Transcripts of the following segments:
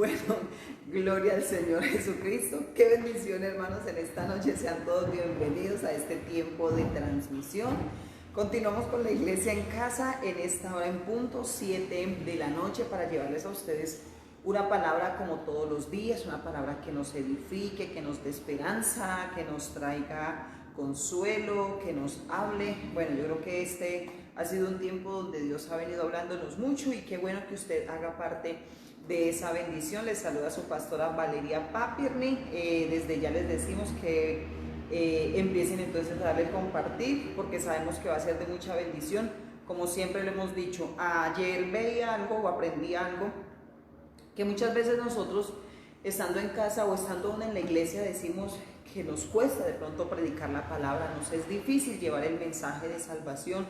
Bueno, gloria al Señor Jesucristo. Qué bendición, hermanos, en esta noche. Sean todos bienvenidos a este tiempo de transmisión. Continuamos con la iglesia en casa en esta hora en punto, 7 de la noche, para llevarles a ustedes una palabra como todos los días, una palabra que nos edifique, que nos dé esperanza, que nos traiga consuelo, que nos hable. Bueno, yo creo que este ha sido un tiempo donde Dios ha venido hablándonos mucho y qué bueno que usted haga parte de esa bendición. Les saluda a su pastora Valeria Papirni. Desde ya les decimos que empiecen entonces a darle compartir, porque sabemos que va a ser de mucha bendición. Como siempre le hemos dicho, ayer veía algo o aprendí algo que muchas veces nosotros, estando en casa o estando aún en la iglesia, decimos que nos cuesta de pronto predicar la palabra, nos es difícil llevar el mensaje de salvación,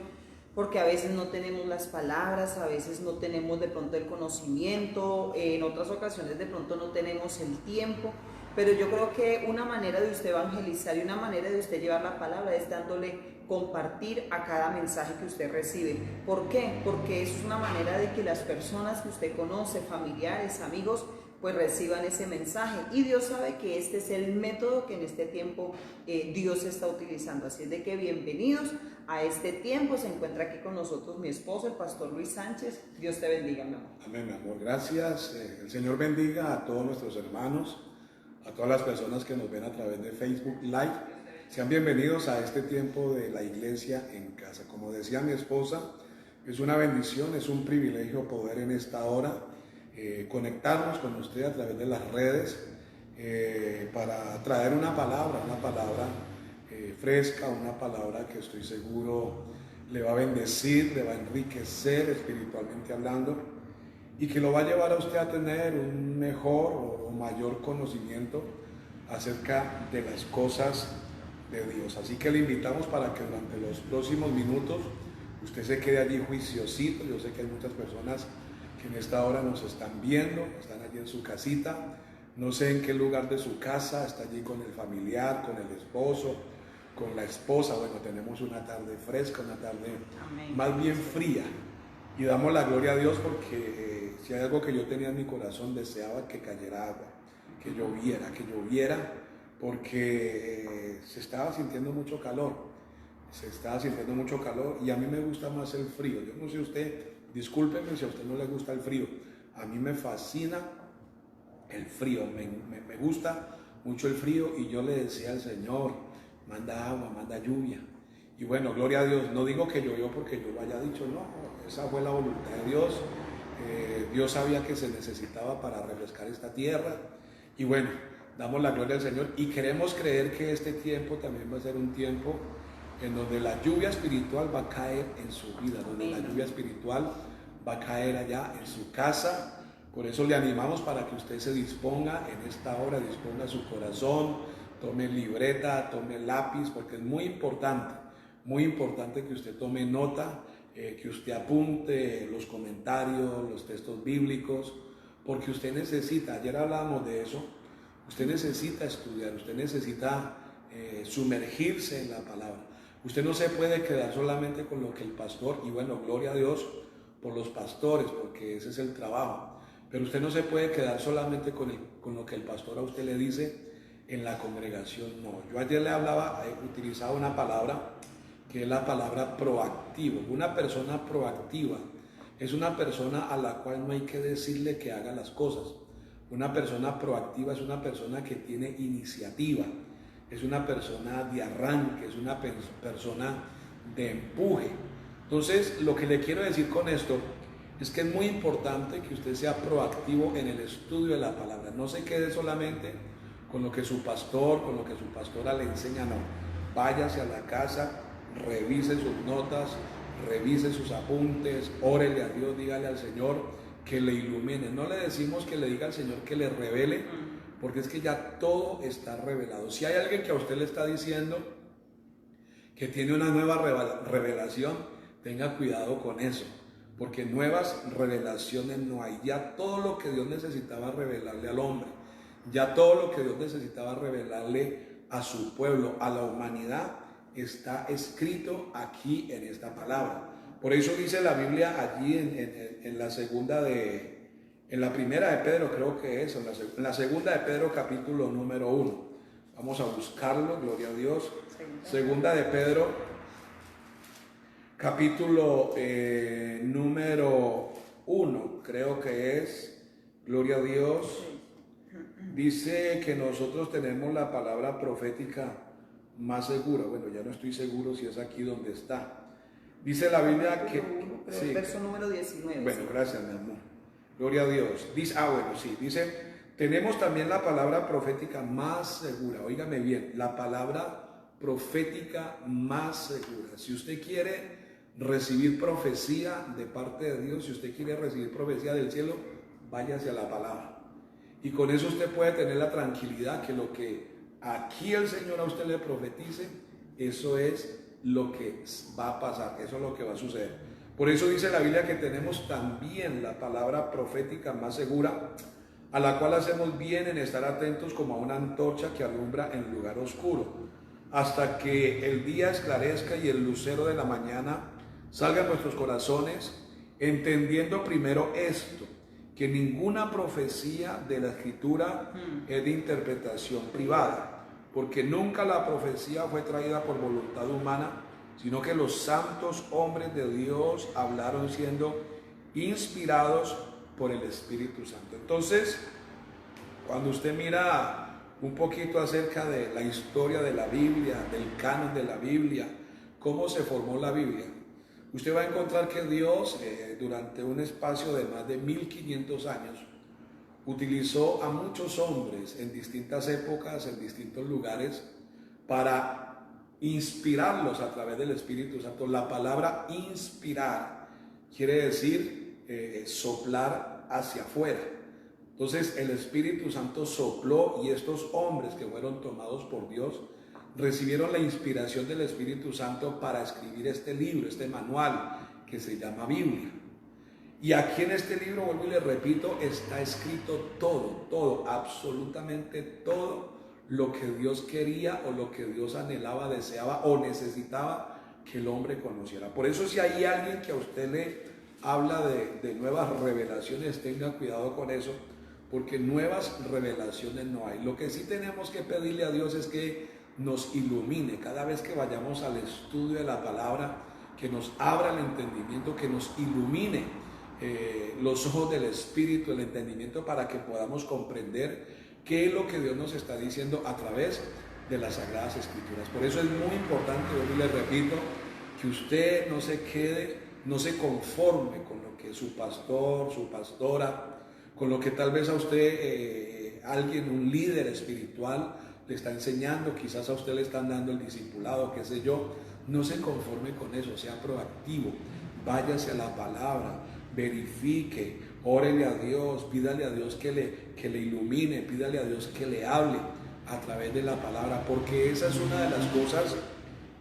porque a veces no tenemos las palabras, a veces no tenemos de pronto el conocimiento, en otras ocasiones de pronto no tenemos el tiempo, pero yo creo que una manera de usted evangelizar y una manera de usted llevar la palabra es dándole compartir a cada mensaje que usted recibe. ¿Por qué? Porque es una manera de que las personas que usted conoce, familiares, amigos, pues reciban ese mensaje, y Dios sabe que este es el método que en este tiempo Dios está utilizando. Así es de que bienvenidos a este tiempo. Se encuentra aquí con nosotros mi esposo, el pastor Luis Sánchez. Dios te bendiga, mi amor. Amén, mi amor, gracias. El Señor bendiga a todos nuestros hermanos, a todas las personas que nos ven a través de Facebook Live. Sean bienvenidos a este tiempo de la iglesia en casa. Como decía mi esposa, es una bendición, es un privilegio poder en esta hora conectarnos con usted a través de las redes para traer una palabra fresca, una palabra que estoy seguro le va a bendecir, le va a enriquecer espiritualmente hablando, y que lo va a llevar a usted a tener un mejor o mayor conocimiento acerca de las cosas de Dios. Así que le invitamos para que durante los próximos minutos usted se quede allí juiciosito. Yo sé que hay muchas personas que en esta hora nos están viendo, están allí en su casita, no sé en qué lugar de su casa, está allí con el familiar, con el esposo, con la esposa. Bueno, tenemos una tarde fresca, una tarde Amén. Más bien fría, y damos la gloria a Dios porque si hay algo que yo tenía en mi corazón, deseaba que cayera agua, que lloviera, porque se estaba sintiendo mucho calor, y a mí me gusta más el frío. Yo no sé usted, discúlpeme si a usted no le gusta el frío, a mí me fascina el frío, me gusta mucho el frío, y yo le decía al Señor, manda agua, manda lluvia. Y bueno, gloria a Dios. No digo que llovió porque yo lo haya dicho, no, esa fue la voluntad de Dios. Dios sabía que se necesitaba para refrescar esta tierra, y bueno, damos la gloria al Señor, y queremos creer que este tiempo también va a ser un tiempo en donde la lluvia espiritual va a caer en su vida, donde la lluvia espiritual va a caer allá en su casa. Por eso le animamos para que usted se disponga en esta hora, disponga su corazón, tome libreta, tome lápiz, porque es muy importante que usted tome nota, que usted apunte los comentarios, los textos bíblicos, porque usted necesita, ayer hablábamos de eso, usted necesita estudiar, usted necesita sumergirse en la palabra. Usted no se puede quedar solamente con lo que el pastor, y bueno, gloria a Dios por los pastores, porque ese es el trabajo, pero usted no se puede quedar solamente con lo que el pastor a usted le dice en la congregación. No, yo ayer le hablaba, utilizaba una palabra que es la palabra proactivo. Una persona proactiva es una persona a la cual no hay que decirle que haga las cosas. Una persona proactiva es una persona que tiene iniciativa, es una persona de arranque, es una persona de empuje. Entonces, lo que le quiero decir con esto es que es muy importante que usted sea proactivo en el estudio de la palabra. No se quede solamente con lo que su pastor, con lo que su pastora le enseña, no. Váyase a la casa, revise sus notas, revise sus apuntes, órele a Dios, dígale al Señor que le ilumine. No le decimos que le diga al Señor que le revele, porque es que ya todo está revelado. Si hay alguien que a usted le está diciendo que tiene una nueva revelación, tenga cuidado con eso, porque nuevas revelaciones no hay. Ya todo lo que Dios necesitaba revelarle al hombre, ya todo lo que Dios necesitaba revelarle a su pueblo, a la humanidad, está escrito aquí en esta palabra. Por eso dice la Biblia allí en la segunda de En la primera de Pedro creo que es, en la segunda de Pedro capítulo número 1. Vamos a buscarlo, gloria a Dios. Segunda de Pedro capítulo número 1, creo que es, gloria a Dios. Dice que nosotros tenemos la palabra profética más segura. Bueno, ya no estoy seguro si es aquí donde está. Dice la Biblia que... Sí, verso número 19. Bueno, gracias, mi amor. Gloria a Dios. Dice, bueno, sí, dice, tenemos también la palabra profética más segura. Óigame bien, la palabra profética más segura. Si usted quiere recibir profecía de parte de Dios, si usted quiere recibir profecía del cielo, váyase a la palabra. Y con eso usted puede tener la tranquilidad que lo que aquí el Señor a usted le profetice, eso es lo que va a pasar, eso es lo que va a suceder. Por eso dice la Biblia que tenemos también la palabra profética más segura, a la cual hacemos bien en estar atentos como a una antorcha que alumbra en lugar oscuro, hasta que el día esclarezca y el lucero de la mañana salga en nuestros corazones, entendiendo primero esto, que ninguna profecía de la Escritura es de interpretación privada, porque nunca la profecía fue traída por voluntad humana, sino que los santos hombres de Dios hablaron siendo inspirados por el Espíritu Santo. Entonces, cuando usted mira un poquito acerca de la historia de la Biblia, del canon de la Biblia, cómo se formó la Biblia, usted va a encontrar que Dios, durante un espacio de más de 1500 años, utilizó a muchos hombres en distintas épocas, en distintos lugares, para inspirarlos a través del Espíritu Santo. La palabra inspirar quiere decir soplar hacia afuera. Entonces el Espíritu Santo sopló y estos hombres que fueron tomados por Dios recibieron la inspiración del Espíritu Santo para escribir este libro, este manual que se llama Biblia. Y aquí en este libro, vuelvo y le repito, está escrito todo, absolutamente todo lo que Dios quería o lo que Dios anhelaba, deseaba o necesitaba que el hombre conociera. Por eso si hay alguien que a usted le habla de nuevas revelaciones, tenga cuidado con eso, porque nuevas revelaciones no hay. Lo que sí tenemos que pedirle a Dios es que nos ilumine cada vez que vayamos al estudio de la palabra, que nos abra el entendimiento, que nos ilumine los ojos del Espíritu, el entendimiento, para que podamos comprender qué es lo que Dios nos está diciendo a través de las Sagradas Escrituras. Por eso es muy importante, yo le repito, que usted no se quede, no se conforme con lo que su pastor, su pastora, con lo que tal vez a usted, alguien, un líder espiritual, le está enseñando, quizás a usted le están dando el discipulado, qué sé yo. No se conforme con eso, sea proactivo, váyase a la palabra, verifique, órele a Dios, pídale a Dios que le ilumine, pídale a Dios que le hable a través de la palabra, porque esa es una de las cosas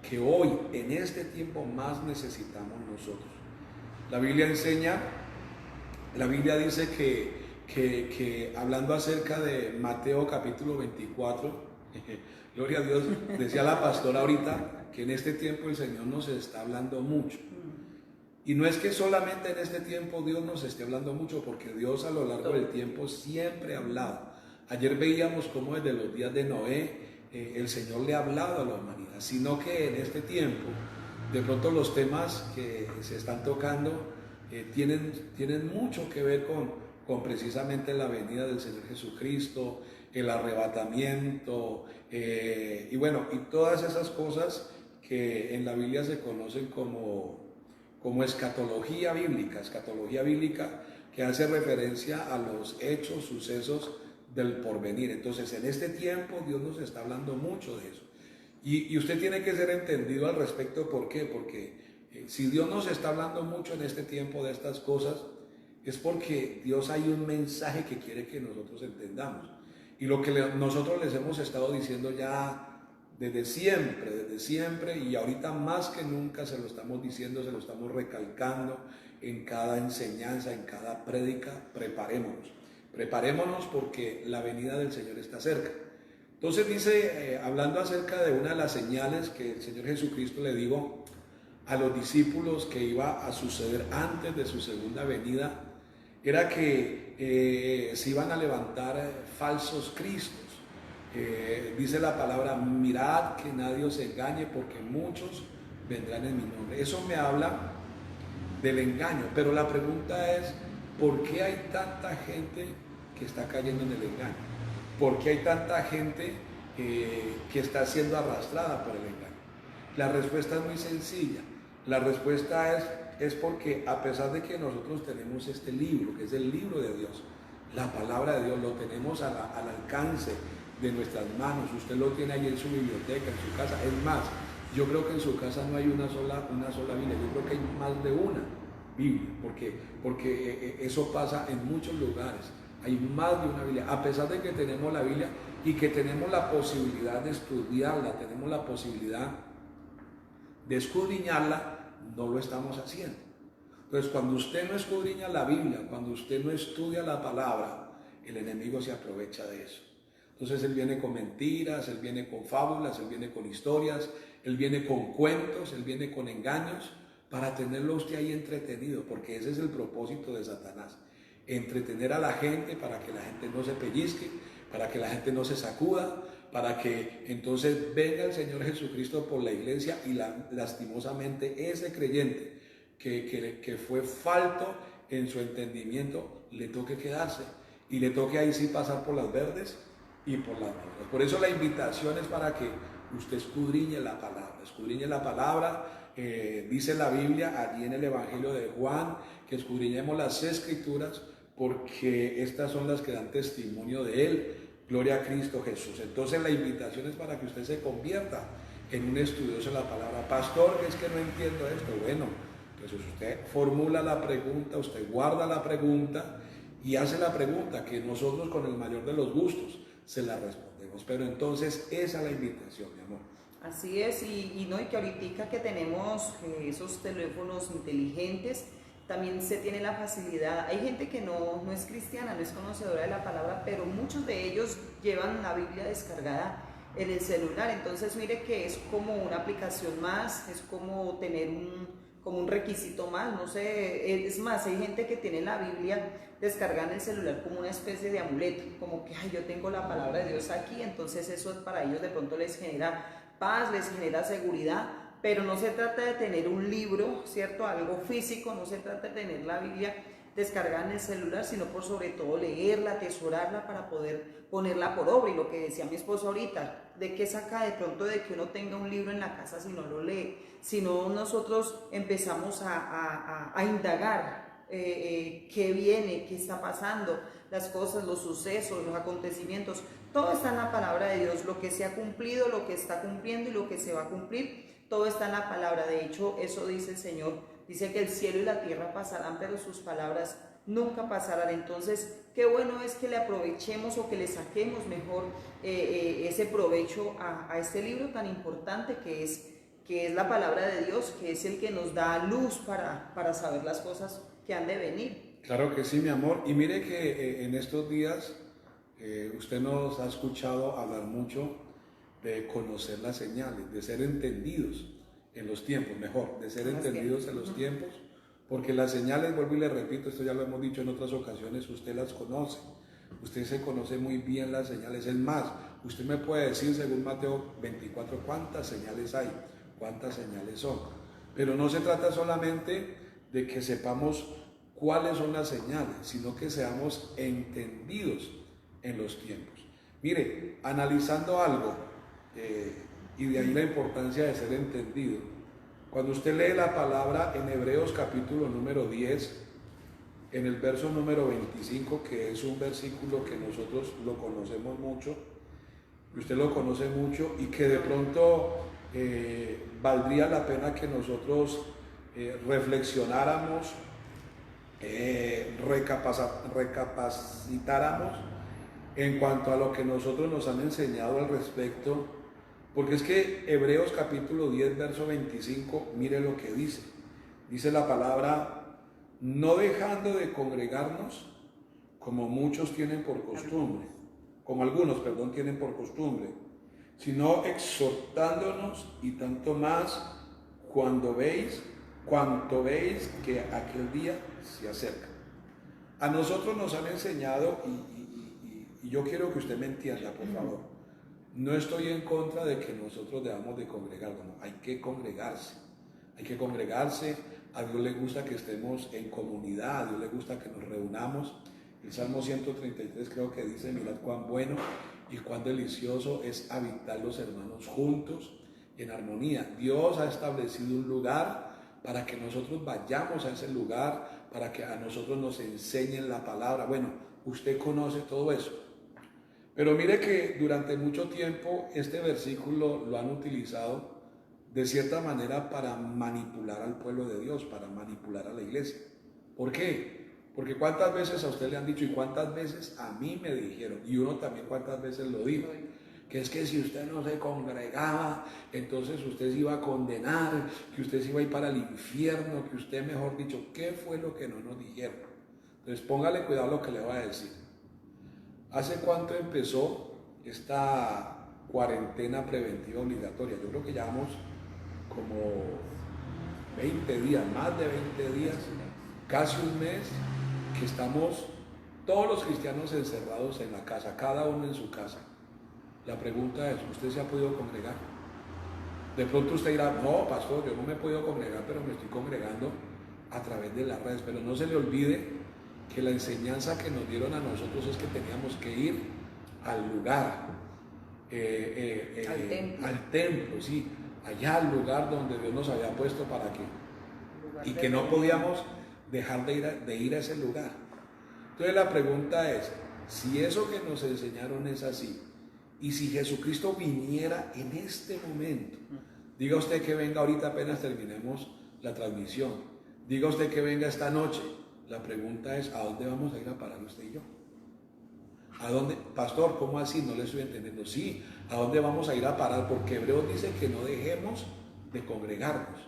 que hoy, en este tiempo, más necesitamos nosotros. La Biblia enseña, la Biblia dice que hablando acerca de Mateo capítulo 24, gloria a Dios, decía la pastora ahorita que en este tiempo el Señor nos está hablando mucho. Y no es que solamente en este tiempo Dios nos esté hablando mucho, porque Dios a lo largo del tiempo siempre ha hablado. Ayer veíamos cómo desde los días de Noé el Señor le ha hablado a la humanidad, sino que en este tiempo de pronto los temas que se están tocando tienen mucho que ver con precisamente la venida del Señor Jesucristo, el arrebatamiento, y bueno, y todas esas cosas que en la Biblia se conocen como escatología bíblica que hace referencia a los hechos, sucesos del porvenir. Entonces en este tiempo Dios nos está hablando mucho de eso. Y usted tiene que ser entendido al respecto. ¿Por qué? Porque si Dios nos está hablando mucho en este tiempo de estas cosas, es porque Dios hay un mensaje que quiere que nosotros entendamos. Y lo que nosotros les hemos estado diciendo ya desde siempre, y ahorita más que nunca se lo estamos diciendo, se lo estamos recalcando en cada enseñanza, en cada prédica: preparémonos porque la venida del Señor está cerca. Entonces dice, hablando acerca de una de las señales que el Señor Jesucristo le dijo a los discípulos que iba a suceder antes de su segunda venida, era que se iban a levantar falsos cristos. Dice la palabra, mirad que nadie os engañe porque muchos vendrán en mi nombre. Eso me habla del engaño, pero la pregunta es, ¿por qué hay tanta gente que está cayendo en el engaño? ¿Por qué hay tanta gente que está siendo arrastrada por el engaño? La respuesta es muy sencilla. La respuesta es porque a pesar de que nosotros tenemos este libro, que es el libro de Dios, la palabra de Dios, lo tenemos al alcance de nuestras manos. Usted lo tiene ahí en su biblioteca, en su casa. Es más, yo creo que en su casa no hay una sola Biblia, yo creo que hay más de una Biblia, porque eso pasa en muchos lugares. Hay más de una Biblia, a pesar de que tenemos la Biblia y que tenemos la posibilidad de estudiarla, tenemos la posibilidad de escudriñarla, no lo estamos haciendo. Entonces, cuando usted no escudriña la Biblia, cuando usted no estudia la palabra, el enemigo se aprovecha de eso. Entonces él viene con mentiras, él viene con fábulas, él viene con historias, él viene con cuentos, él viene con engaños, para tenerlo usted ahí entretenido, porque ese es el propósito de Satanás. Entretener a la gente para que la gente no se pellizque, para que la gente no se sacuda, para que entonces venga el Señor Jesucristo por la iglesia y lastimosamente ese creyente que fue falto en su entendimiento le toque quedarse y le toque ahí sí pasar por las verdes y por las negras. Por eso la invitación es para que usted escudriñe la palabra, dice la Biblia allí en el Evangelio de Juan que escudriñemos las Escrituras porque estas son las que dan testimonio de Él. Gloria a Cristo Jesús. Entonces la invitación es para que usted se convierta en un estudioso de la palabra. Pastor, es que no entiendo esto. Bueno, pues usted formula la pregunta, usted guarda la pregunta y hace la pregunta que nosotros con el mayor de los gustos se la respondemos. Pero entonces esa es la invitación, mi amor. Así es, y que ahorita que tenemos esos teléfonos inteligentes, también se tiene la facilidad. Hay gente que no es cristiana, no es conocedora de la palabra, pero muchos de ellos llevan la Biblia descargada en el celular. Entonces mire que es como una aplicación más, es como tener como un requisito más, no sé, es más, hay gente que tiene la Biblia descargada en el celular como una especie de amuleto, como que yo tengo la palabra de Dios aquí, entonces eso para ellos de pronto les genera paz, les genera seguridad. Pero no se trata de tener un libro, ¿cierto? Algo físico, no se trata de tener la Biblia descargada en el celular, sino por sobre todo leerla, atesorarla para poder ponerla por obra. Y lo que decía mi esposo ahorita, ¿de qué saca de pronto de que uno tenga un libro en la casa si no lo lee? Si no nosotros empezamos a indagar qué viene, qué está pasando, las cosas, los sucesos, los acontecimientos, todo está en la palabra de Dios, lo que se ha cumplido, lo que está cumpliendo y lo que se va a cumplir. Todo está en la palabra. De hecho, eso dice el Señor. Dice que el cielo y la tierra pasarán, pero sus palabras nunca pasarán. Entonces, qué bueno es que le aprovechemos o que le saquemos mejor ese provecho a este libro tan importante que es la palabra de Dios, que es el que nos da luz para saber las cosas que han de venir. Claro que sí, mi amor. Y mire que en estos días usted nos ha escuchado hablar mucho de conocer las señales, de ser entendidos en los tiempos, mejor, de ser entendidos en los tiempos, porque las señales, vuelvo y le repito, esto ya lo hemos dicho en otras ocasiones, usted las conoce, usted se conoce muy bien las señales. Es más, usted me puede decir, según Mateo 24, cuántas señales hay, cuántas señales son, pero no se trata solamente de que sepamos cuáles son las señales, sino que seamos entendidos en los tiempos. Mire, analizando algo, y de ahí la importancia de ser entendido. Cuando usted lee la palabra en Hebreos capítulo número 10, en el verso número 25, que es un versículo que nosotros lo conocemos mucho, usted lo conoce mucho y que de pronto valdría la pena que nosotros reflexionáramos, recapacitáramos en cuanto a lo que nosotros nos han enseñado al respecto. Porque es que Hebreos capítulo 10, verso 25, mire lo que dice. Dice la palabra, no dejando de congregarnos, como muchos tienen por costumbre, como algunos, perdón, tienen por costumbre, sino exhortándonos y tanto más cuanto veis que aquel día se acerca. A nosotros nos han enseñado, y yo quiero que usted me entienda, por favor. No estoy en contra de que nosotros debamos de congregarnos, no, hay que congregarse. Hay que congregarse, a Dios le gusta que estemos en comunidad, a Dios le gusta que nos reunamos. El Salmo 133 creo que dice, mirad cuán bueno y cuán delicioso es habitar los hermanos juntos en armonía. Dios ha establecido un lugar para que nosotros vayamos a ese lugar, para que a nosotros nos enseñen la palabra. Bueno, usted conoce todo eso. Pero mire que durante mucho tiempo este versículo lo han utilizado de cierta manera para manipular al pueblo de Dios, para manipular a la iglesia. ¿Por qué? Porque cuántas veces a usted le han dicho y cuántas veces a mí me dijeron, y uno también cuántas veces lo dijo, que es que si usted no se congregaba, entonces usted se iba a condenar, que usted se iba a ir para el infierno, que usted, mejor dicho, ¿qué fue lo que no nos dijeron? Entonces póngale cuidado a lo que le voy a decir. ¿Hace cuánto empezó esta cuarentena preventiva obligatoria? Yo creo que llevamos como 20 días, más de 20 días, casi un mes, que estamos todos los cristianos encerrados en la casa, cada uno en su casa. La pregunta es, ¿usted se ha podido congregar? De pronto usted dirá, no, pastor, yo no me he podido congregar, pero me estoy congregando a través de las redes. Pero no se le olvide que la enseñanza que nos dieron a nosotros es que teníamos que ir al lugar, al templo, sí, allá al lugar donde Dios nos había puesto para que, y que no podíamos dejar de ir a ese lugar. Entonces la pregunta es, si eso que nos enseñaron es así, y si Jesucristo viniera en este momento, diga usted que venga ahorita apenas terminemos la transmisión, diga usted que venga esta noche, la pregunta es, ¿a dónde vamos a ir a parar usted y yo? ¿A dónde? Pastor, ¿cómo así? No le estoy entendiendo. Sí, ¿a dónde vamos a ir a parar? Porque Hebreos dice que no dejemos de congregarnos.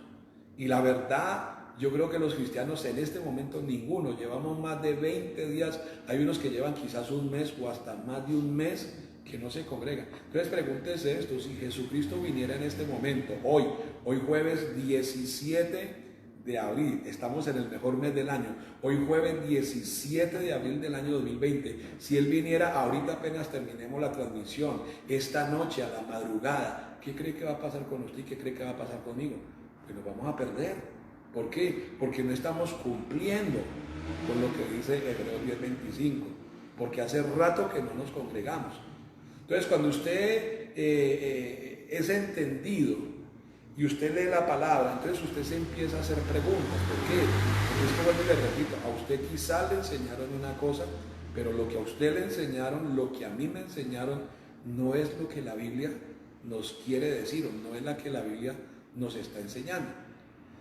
Y la verdad, yo creo que los cristianos en este momento ninguno, llevamos más de 20 días, hay unos que llevan quizás un mes o hasta más de un mes que no se congregan. Entonces pregúntese esto, si Jesucristo viniera en este momento, hoy jueves 17 de abril, estamos en el mejor mes del año, hoy jueves 17 de abril del año 2020, si Él viniera ahorita apenas terminemos la transmisión, esta noche a la madrugada, ¿qué cree que va a pasar con usted y qué cree que va a pasar conmigo? Pues nos vamos a perder. ¿Por qué? Porque no estamos cumpliendo con lo que dice Hebreos 10:25, porque hace rato que no nos congregamos. Entonces cuando usted es entendido y usted lee la palabra, entonces usted se empieza a hacer preguntas. ¿Por qué? Porque es que, bueno, le repito, a usted quizá le enseñaron una cosa, pero lo que a usted le enseñaron, lo que a mí me enseñaron, no es lo que la Biblia nos quiere decir, o no es la que la Biblia nos está enseñando.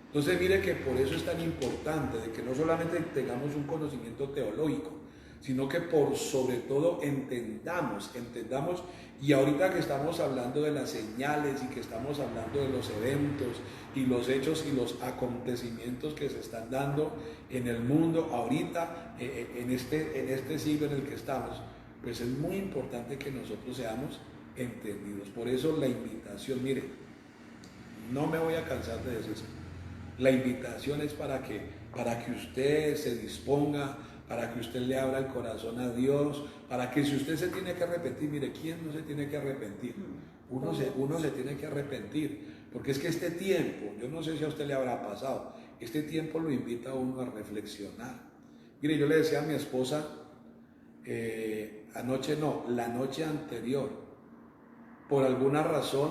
Entonces mire que por eso es tan importante de que no solamente tengamos un conocimiento teológico, sino que por sobre todo entendamos, y ahorita que estamos hablando de las señales y que estamos hablando de los eventos y los hechos y los acontecimientos que se están dando en el mundo ahorita, en este siglo en el que estamos, pues es muy importante que nosotros seamos entendidos. Por eso la invitación, mire, no me voy a cansar de decir eso. La invitación es para que usted se disponga, para que usted le abra el corazón a Dios, para que si usted se tiene que arrepentir, mire, ¿quién no se tiene que arrepentir? Uno se tiene que arrepentir, porque es que este tiempo, yo no sé si a usted le habrá pasado, este tiempo lo invita a uno a reflexionar. Mire, yo le decía a mi esposa, la noche anterior, por alguna razón,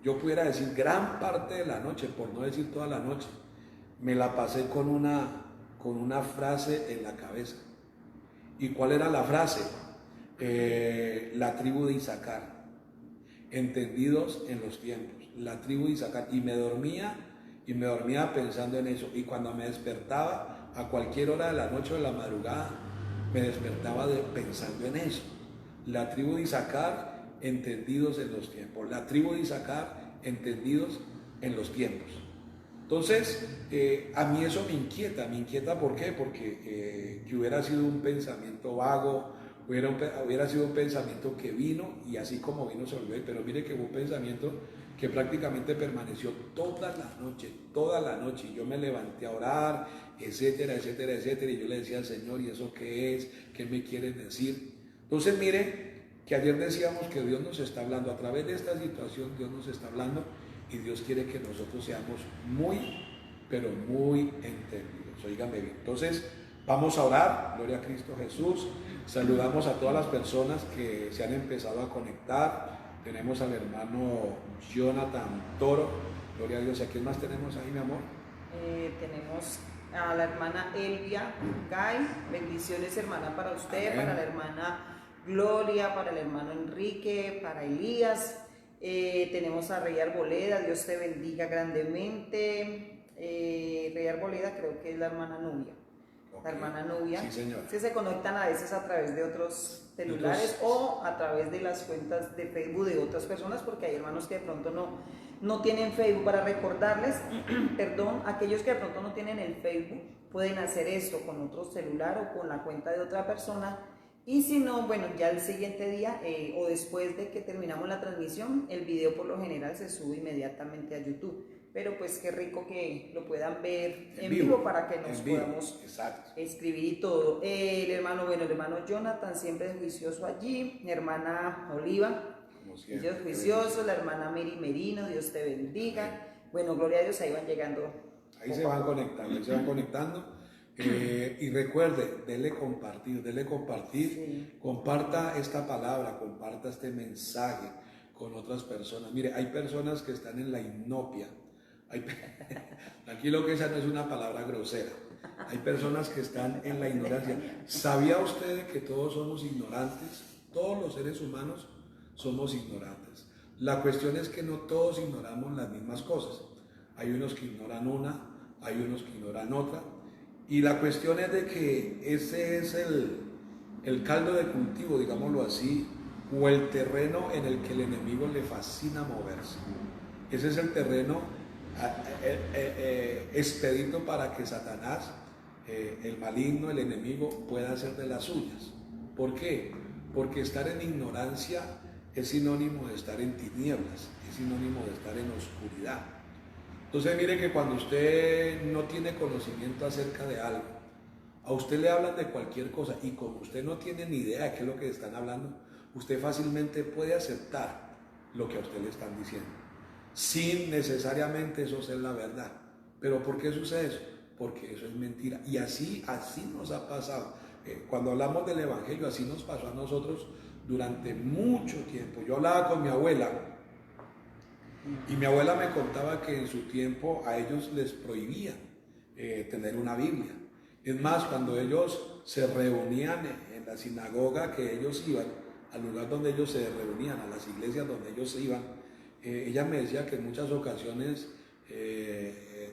yo pudiera decir gran parte de la noche, por no decir toda la noche, me la pasé con una frase en la cabeza. ¿Y cuál era la frase? La tribu de Isaacar, entendidos en los tiempos, la tribu de Isaacar. Y me dormía pensando en eso. Y cuando me despertaba, a cualquier hora de la noche o de la madrugada, me despertaba pensando en eso. La tribu de Isaacar, entendidos en los tiempos. La tribu de Isaacar, entendidos en los tiempos. Entonces, a mí eso me inquieta, ¿por qué? Porque que hubiera sido un pensamiento vago, hubiera sido un pensamiento que vino y así como vino se volvió, pero mire que fue un pensamiento que prácticamente permaneció toda la noche, y yo me levanté a orar, etcétera, etcétera, etcétera, y yo le decía al Señor, ¿y eso qué es? ¿Qué me quieren decir? Entonces mire que ayer decíamos que Dios nos está hablando, a través de esta situación Dios nos está hablando, y Dios quiere que nosotros seamos muy, pero muy entendidos, oígame bien. Entonces vamos a orar, gloria a Cristo Jesús, saludamos a todas las personas que se han empezado a conectar. Tenemos al hermano Jonathan Toro, gloria a Dios. ¿A quién más tenemos ahí, mi amor? Tenemos a la hermana Elvia Gay, bendiciones hermana para usted, amén. Para la hermana Gloria, para el hermano Enrique, para Elías. Tenemos a Rey Arboleda, Dios te bendiga grandemente. Rey Arboleda creo que es la hermana Nubia. La hermana Nubia. Sí, señor. Se conectan a veces a través de otros celulares o a través de las cuentas de Facebook de otras personas, porque hay hermanos que de pronto no tienen Facebook. Para recordarles, perdón, aquellos que de pronto no tienen el Facebook pueden hacer esto con otro celular o con la cuenta de otra persona, y si no, bueno, ya el siguiente día o después de que terminamos la transmisión, el video por lo general se sube inmediatamente a YouTube. Pero pues qué rico que lo puedan ver en vivo para que nos podamos escribir y todo. El hermano Jonathan siempre es juicioso allí, mi hermana Oliva, Dios juicioso, la hermana Mary Merino, Dios te bendiga. Bueno, gloria a Dios, ahí van llegando. Ahí se van conectando, y recuerde, dele compartir, sí. Comparta esta palabra, comparta este mensaje con otras personas. Mire, hay personas que están en la inopia. Tranquilo que esa no es una palabra grosera. Hay personas que están en la ignorancia. ¿Sabía usted que todos somos ignorantes? Todos los seres humanos somos ignorantes. La cuestión es que no todos ignoramos las mismas cosas. Hay unos que ignoran una, hay unos que ignoran otra. Y la cuestión es de que ese es el caldo de cultivo, digámoslo así, o el terreno en el que el enemigo le fascina moverse. Ese es el terreno expedito para que Satanás, el maligno, el enemigo, pueda hacer de las suyas. ¿Por qué? Porque estar en ignorancia es sinónimo de estar en tinieblas, es sinónimo de estar en oscuridad. Entonces mire que cuando usted no tiene conocimiento acerca de algo, a usted le hablan de cualquier cosa, y como usted no tiene ni idea de qué es lo que están hablando, usted fácilmente puede aceptar lo que a usted le están diciendo, sin necesariamente eso ser la verdad. ¿Pero por qué sucede eso? Porque eso es mentira. Y así nos ha pasado. Cuando hablamos del Evangelio, así nos pasó a nosotros durante mucho tiempo. Yo hablaba con mi abuela, y mi abuela me contaba que en su tiempo a ellos les prohibían tener una Biblia. Es más, cuando ellos se reunían en la sinagoga que ellos iban, al lugar donde ellos se reunían, a las iglesias donde ellos iban, ella me decía que en muchas ocasiones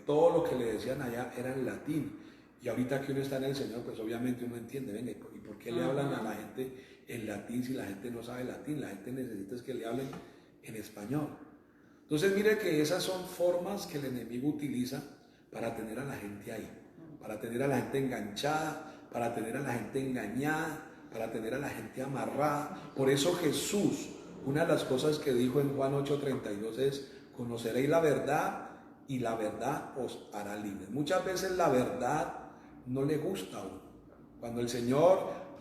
todo lo que le decían allá era en latín. Y ahorita que uno está en el Señor, pues obviamente uno entiende, venga, ¿y por qué le hablan a la gente en latín si la gente no sabe latín? La gente necesita es que le hablen en español. Entonces mire que esas son formas que el enemigo utiliza para tener a la gente ahí, para tener a la gente enganchada, para tener a la gente engañada, para tener a la gente amarrada. Por eso Jesús, una de las cosas que dijo en Juan 8:32 es: conoceréis la verdad y la verdad os hará libres. Muchas veces la verdad no le gusta a uno. Cuando el Señor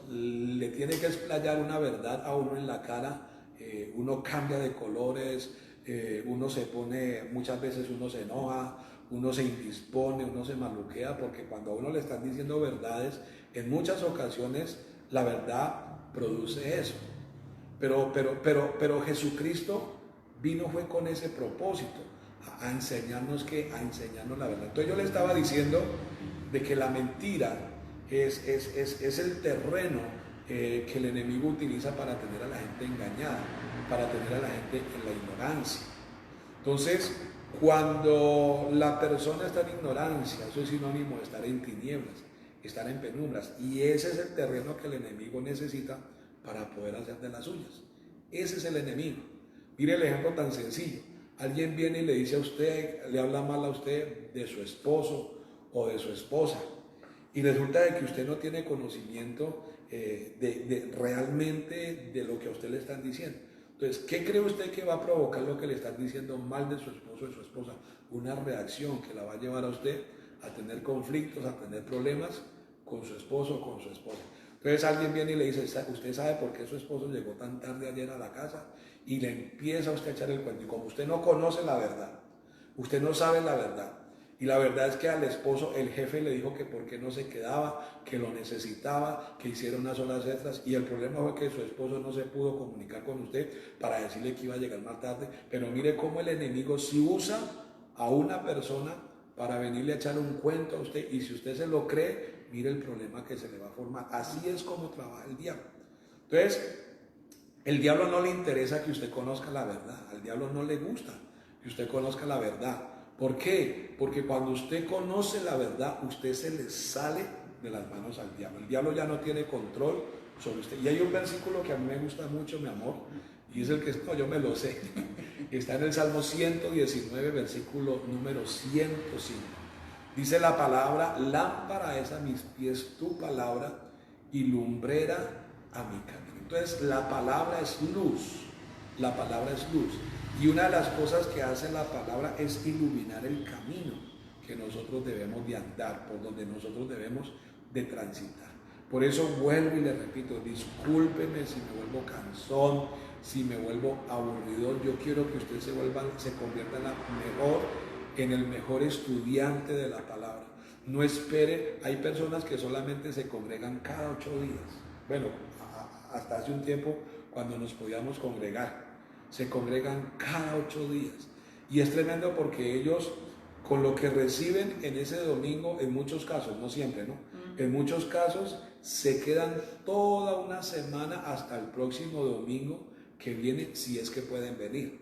le tiene que explayar una verdad a uno en la cara, uno cambia de colores, uno se pone, muchas veces uno se enoja, uno se indispone, uno se maluquea, porque cuando a uno le están diciendo verdades, en muchas ocasiones la verdad produce eso. Pero Jesucristo vino fue con ese propósito, a enseñarnos la verdad. Entonces yo le estaba diciendo de que la mentira es el terreno que el enemigo utiliza para tener a la gente engañada, para tener a la gente en la ignorancia. Entonces, cuando la persona está en ignorancia, eso es sinónimo de estar en tinieblas, estar en penumbras, y ese es el terreno que el enemigo necesita para poder hacer de las suyas. Ese es el enemigo. Mire el ejemplo tan sencillo. Alguien viene y le dice a usted, le habla mal a usted de su esposo o de su esposa, y resulta de que usted no tiene conocimiento realmente de lo que a usted le están diciendo. Entonces, ¿qué cree usted que va a provocar lo que le están diciendo mal de su esposo o de su esposa? Una reacción que la va a llevar a usted a tener conflictos, a tener problemas con su esposo o con su esposa. Entonces alguien viene y le dice, ¿usted sabe por qué su esposo llegó tan tarde ayer a la casa? Y le empieza a usted a echar el cuento. Y como usted no conoce la verdad, usted no sabe la verdad, y la verdad es que al esposo el jefe le dijo que por qué no se quedaba, que lo necesitaba, que hiciera unas horas extras, y el problema fue que su esposo no se pudo comunicar con usted para decirle que iba a llegar más tarde. Pero mire cómo el enemigo sí usa a una persona para venirle a echar un cuento a usted, y si usted se lo cree, mire el problema que se le va a formar. Así es como trabaja el diablo. Entonces, el diablo no le interesa que usted conozca la verdad, al diablo no le gusta que usted conozca la verdad. ¿Por qué? Porque cuando usted conoce la verdad, usted se le sale de las manos al diablo. El diablo ya no tiene control sobre usted. Y hay un versículo que a mí me gusta mucho, mi amor, y es el que no, yo me lo sé. Está en el Salmo 119, versículo número 105. Dice la palabra: lámpara es a mis pies tu palabra y lumbrera a mi camino. Entonces, la palabra es luz. La palabra es luz. Y una de las cosas que hace la palabra es iluminar el camino que nosotros debemos de andar, por donde nosotros debemos de transitar. Por eso vuelvo y le repito, discúlpeme si me vuelvo cansón, si me vuelvo aburrido. Yo quiero que usted se convierta en el mejor estudiante de la palabra. No espere, hay personas que solamente se congregan cada 8 días. Bueno, hasta hace un tiempo cuando nos podíamos congregar, se congregan cada 8 días. Y es tremendo porque ellos, con lo que reciben en ese domingo, en muchos casos, no siempre, ¿no? En muchos casos se quedan toda una semana hasta el próximo domingo que viene, si es que pueden venir.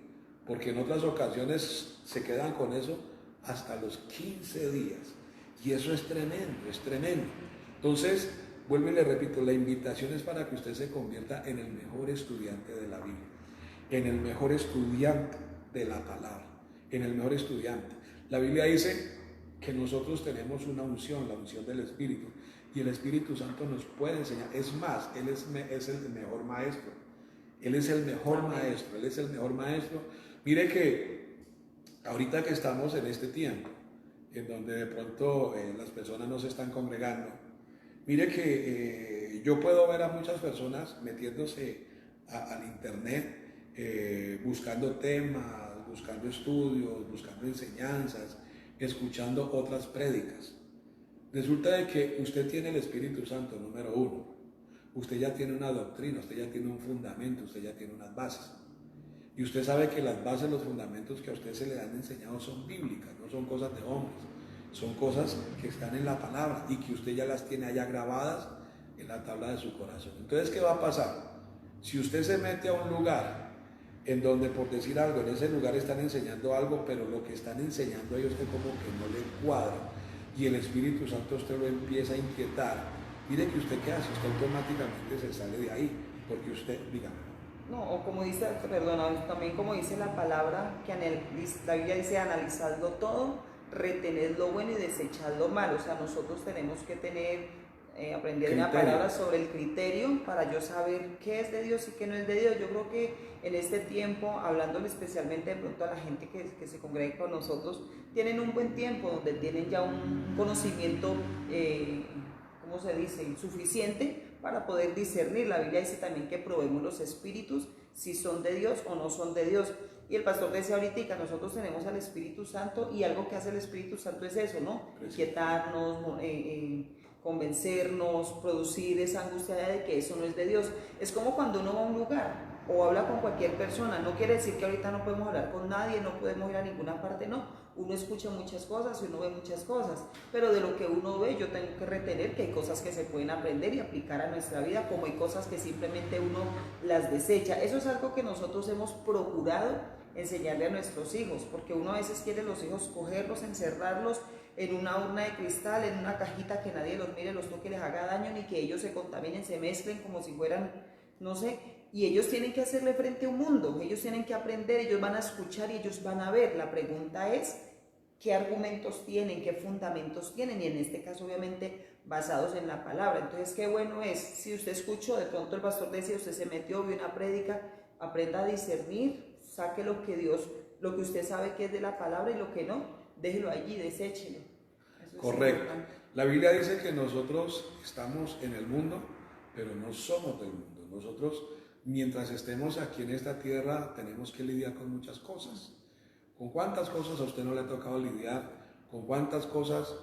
Porque en otras ocasiones se quedan con eso hasta los 15 días. Y eso es tremendo, es tremendo. Entonces, vuelvo y le repito, la invitación es para que usted se convierta en el mejor estudiante de la Biblia, en el mejor estudiante de la palabra, en el mejor estudiante. La Biblia dice que nosotros tenemos una unción, la unción del Espíritu, y el Espíritu Santo nos puede enseñar. Es más, Él es el mejor maestro. Él es el mejor maestro, Él es el mejor maestro. Mire que ahorita que estamos en este tiempo, en donde de pronto las personas no se están congregando, mire que yo puedo ver a muchas personas metiéndose al internet, buscando temas, buscando estudios, buscando enseñanzas, escuchando otras prédicas. Resulta de que usted tiene el Espíritu Santo, número 1. Usted ya tiene una doctrina, usted ya tiene un fundamento, usted ya tiene unas bases. Y usted sabe que las bases, los fundamentos que a usted se le han enseñado son bíblicas, no son cosas de hombres. Son cosas que están en la palabra y que usted ya las tiene allá grabadas en la tabla de su corazón. Entonces, ¿qué va a pasar? Si usted se mete a un lugar en donde, por decir algo, en ese lugar están enseñando algo, pero lo que están enseñando ellos usted como que no le cuadra, y el Espíritu Santo usted lo empieza a inquietar, mire que usted qué hace, usted automáticamente se sale de ahí, porque usted, dígame. No, o como dice, perdón, también como dice la palabra, que la Biblia dice: analizadlo todo, retened lo bueno y desechad lo malo. O sea, nosotros tenemos que aprender una palabra sobre el criterio para yo saber qué es de Dios y qué no es de Dios. Yo creo que en este tiempo, hablándole especialmente de pronto a la gente que se congrega con nosotros, tienen un buen tiempo donde tienen ya un conocimiento, ¿cómo se dice?, suficiente para poder discernir. La Biblia dice también que probemos los espíritus si son de Dios o no son de Dios. Y el pastor decía ahorita que nosotros tenemos al Espíritu Santo, y algo que hace el Espíritu Santo es eso, ¿no? Inquietarnos, convencernos, producir esa angustia de que eso no es de Dios. Es como cuando uno va a un lugar o habla con cualquier persona. No quiere decir que ahorita no podemos hablar con nadie, no podemos ir a ninguna parte, no. Uno escucha muchas cosas y uno ve muchas cosas, pero de lo que uno ve yo tengo que retener que hay cosas que se pueden aprender y aplicar a nuestra vida, como hay cosas que simplemente uno las desecha. Eso es algo que nosotros hemos procurado enseñarle a nuestros hijos, porque uno a veces quiere los hijos cogerlos, encerrarlos en una urna de cristal, en una cajita, que nadie los mire, los toque, les haga daño, ni que ellos se contaminen, se mezclen como si fueran, no sé, y ellos tienen que hacerle frente a un mundo, ellos tienen que aprender, ellos van a escuchar y ellos van a ver. La pregunta es, ¿qué argumentos tienen, qué fundamentos tienen? Y en este caso, obviamente, basados en la palabra. Entonces, qué bueno es, si usted escuchó, de pronto el pastor decía, usted se metió, vio una prédica, aprenda a discernir, saque lo que usted sabe que es de la palabra y lo que no, déjelo allí, deséchelo. Eso correcto. La Biblia dice que nosotros estamos en el mundo, pero no somos del mundo. Nosotros, mientras estemos aquí en esta tierra, tenemos que lidiar con muchas cosas. ¿Con cuántas cosas a usted no le ha tocado lidiar? ¿Con cuántas cosas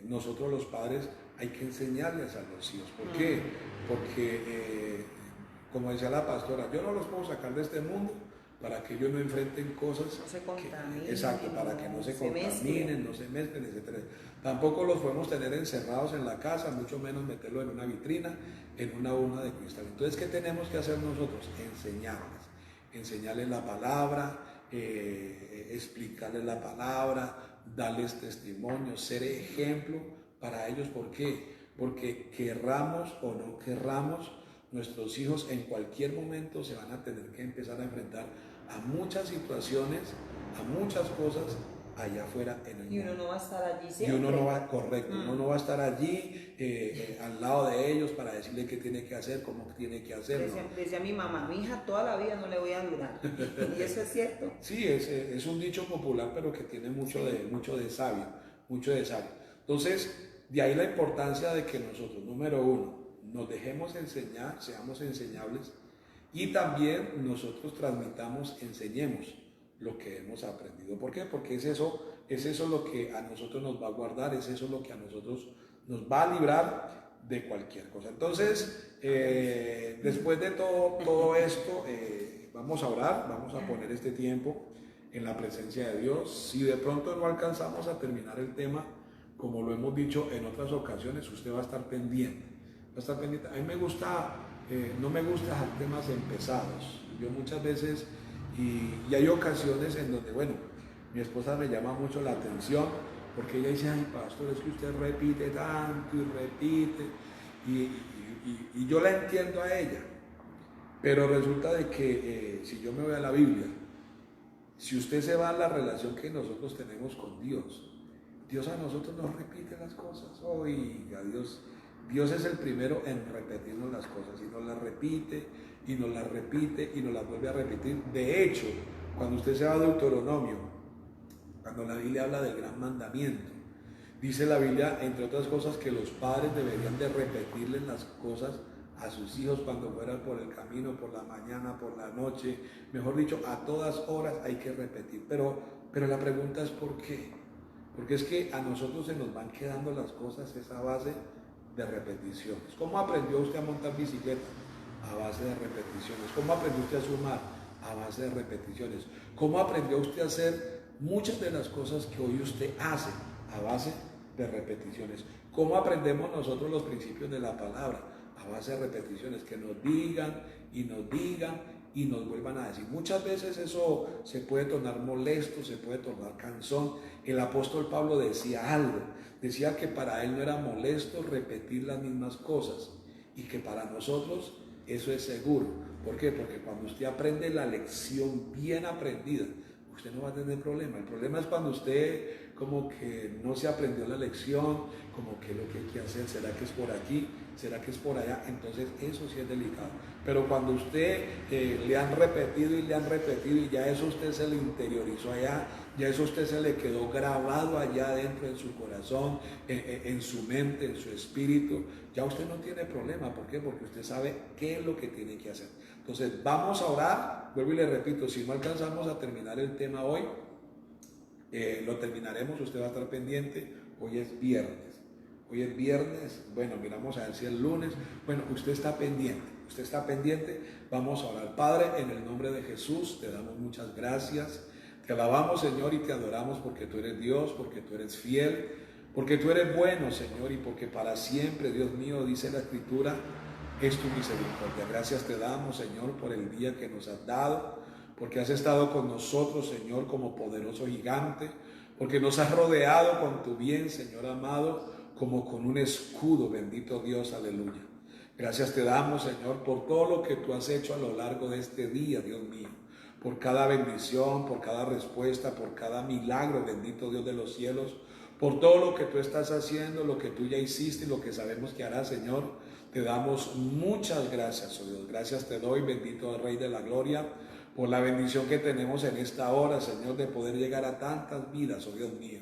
nosotros los padres hay que enseñarles a los hijos? ¿Por qué? Porque, como decía la pastora, yo no los puedo sacar de este mundo para que ellos no enfrenten cosas, no se contaminen, exacto, para que no se contaminen, mezclen. no se mezclen, etc. Tampoco los podemos tener encerrados en la casa, mucho menos meterlo en una vitrina, en una urna de cristal. Entonces, ¿qué tenemos que hacer nosotros? Enseñarles la palabra, explicarles la palabra, darles testimonio, ser ejemplo para ellos. ¿Por qué? Porque querramos o no querramos, nuestros hijos en cualquier momento se van a tener que empezar a enfrentar a muchas situaciones, a muchas cosas allá afuera en el mundo. Y uno no va a estar allí siempre. Y uno no va, correcto, uno no va a estar allí al lado de ellos para decirle qué tiene que hacer, cómo tiene que hacerlo. Decía mi mamá, mi hija toda la vida no le voy a durar. Y eso es cierto. Sí, es un dicho popular, pero que tiene mucho de sabio, mucho de sabio. Entonces, de ahí la importancia de que nosotros, número uno, nos dejemos enseñar, seamos enseñables, y también nosotros transmitamos, enseñemos lo que hemos aprendido. ¿Por qué? Porque es eso lo que a nosotros nos va a guardar, es eso lo que a nosotros nos va a librar de cualquier cosa. Entonces, después de todo esto, vamos a orar, vamos a poner este tiempo en la presencia de Dios. Si de pronto no alcanzamos a terminar el tema, como lo hemos dicho en otras ocasiones, usted va a estar pendiente. A mí me gusta, no me gusta dejar temas empezados. Yo muchas veces, y hay ocasiones en donde, bueno, mi esposa me llama mucho la atención, porque ella dice, ay, pastor, es que usted repite tanto y repite, y yo la entiendo a ella, pero resulta de que si yo me voy a la Biblia, si usted se va a la relación que nosotros tenemos con Dios, Dios a nosotros nos repite las cosas. Oiga, Dios es el primero en repetirnos las cosas, y nos las repite, y nos las repite, y nos las vuelve a repetir. De hecho, cuando usted se va a Deuteronomio, cuando la Biblia habla del gran mandamiento, dice la Biblia, entre otras cosas, que los padres deberían de repetirles las cosas a sus hijos cuando fueran por el camino, por la mañana, por la noche, mejor dicho, a todas horas hay que repetir. Pero la pregunta es ¿por qué? Porque es que a nosotros se nos van quedando las cosas esa base de repeticiones. ¿Cómo aprendió usted a montar bicicleta? A base de repeticiones. ¿Cómo aprendió usted a sumar? A base de repeticiones. ¿Cómo aprendió usted a hacer muchas de las cosas que hoy usted hace? A base de repeticiones. ¿Cómo aprendemos nosotros los principios de la palabra? A base de repeticiones, que nos digan y nos digan y nos vuelvan a decir. Muchas veces eso se puede tornar molesto, se puede tornar cansón. El apóstol Pablo decía algo, decía que para él no era molesto repetir las mismas cosas, y que para nosotros eso es seguro. ¿Por qué? Porque cuando usted aprende la lección bien aprendida, usted no va a tener problema. El problema es cuando usted como que no se aprendió la lección, como que lo que hay que hacer, ¿será que es por aquí? ¿Será que es por allá? Entonces eso sí es delicado. Pero cuando usted le han repetido y ya eso usted se le interiorizó allá, ya eso usted se le quedó grabado allá adentro en su corazón, en su mente, en su espíritu, ya usted no tiene problema. ¿Por qué? Porque usted sabe qué es lo que tiene que hacer. Entonces vamos a orar, vuelvo y le repito, si no alcanzamos a terminar el tema hoy, lo terminaremos, usted va a estar pendiente. Hoy es viernes, bueno, miramos a ver si el lunes, bueno, usted está pendiente, vamos a orar. Padre, en el nombre de Jesús, te damos muchas gracias, te alabamos, Señor, y te adoramos porque tú eres Dios, porque tú eres fiel, porque tú eres bueno, Señor, y porque para siempre, Dios mío, dice la Escritura, es tu misericordia. Gracias te damos, Señor, por el día que nos has dado, porque has estado con nosotros, Señor, como poderoso gigante, porque nos has rodeado con tu bien, Señor amado, como con un escudo, bendito Dios, aleluya. Gracias te damos, Señor, por todo lo que tú has hecho a lo largo de este día, Dios mío, por cada bendición, por cada respuesta, por cada milagro, bendito Dios de los cielos, por todo lo que tú estás haciendo, lo que tú ya hiciste y lo que sabemos que harás, Señor. te damos muchas gracias, oh Dios. Gracias te doy, bendito Rey de la Gloria, por la bendición que tenemos en esta hora, Señor, de poder llegar a tantas vidas, oh Dios mío.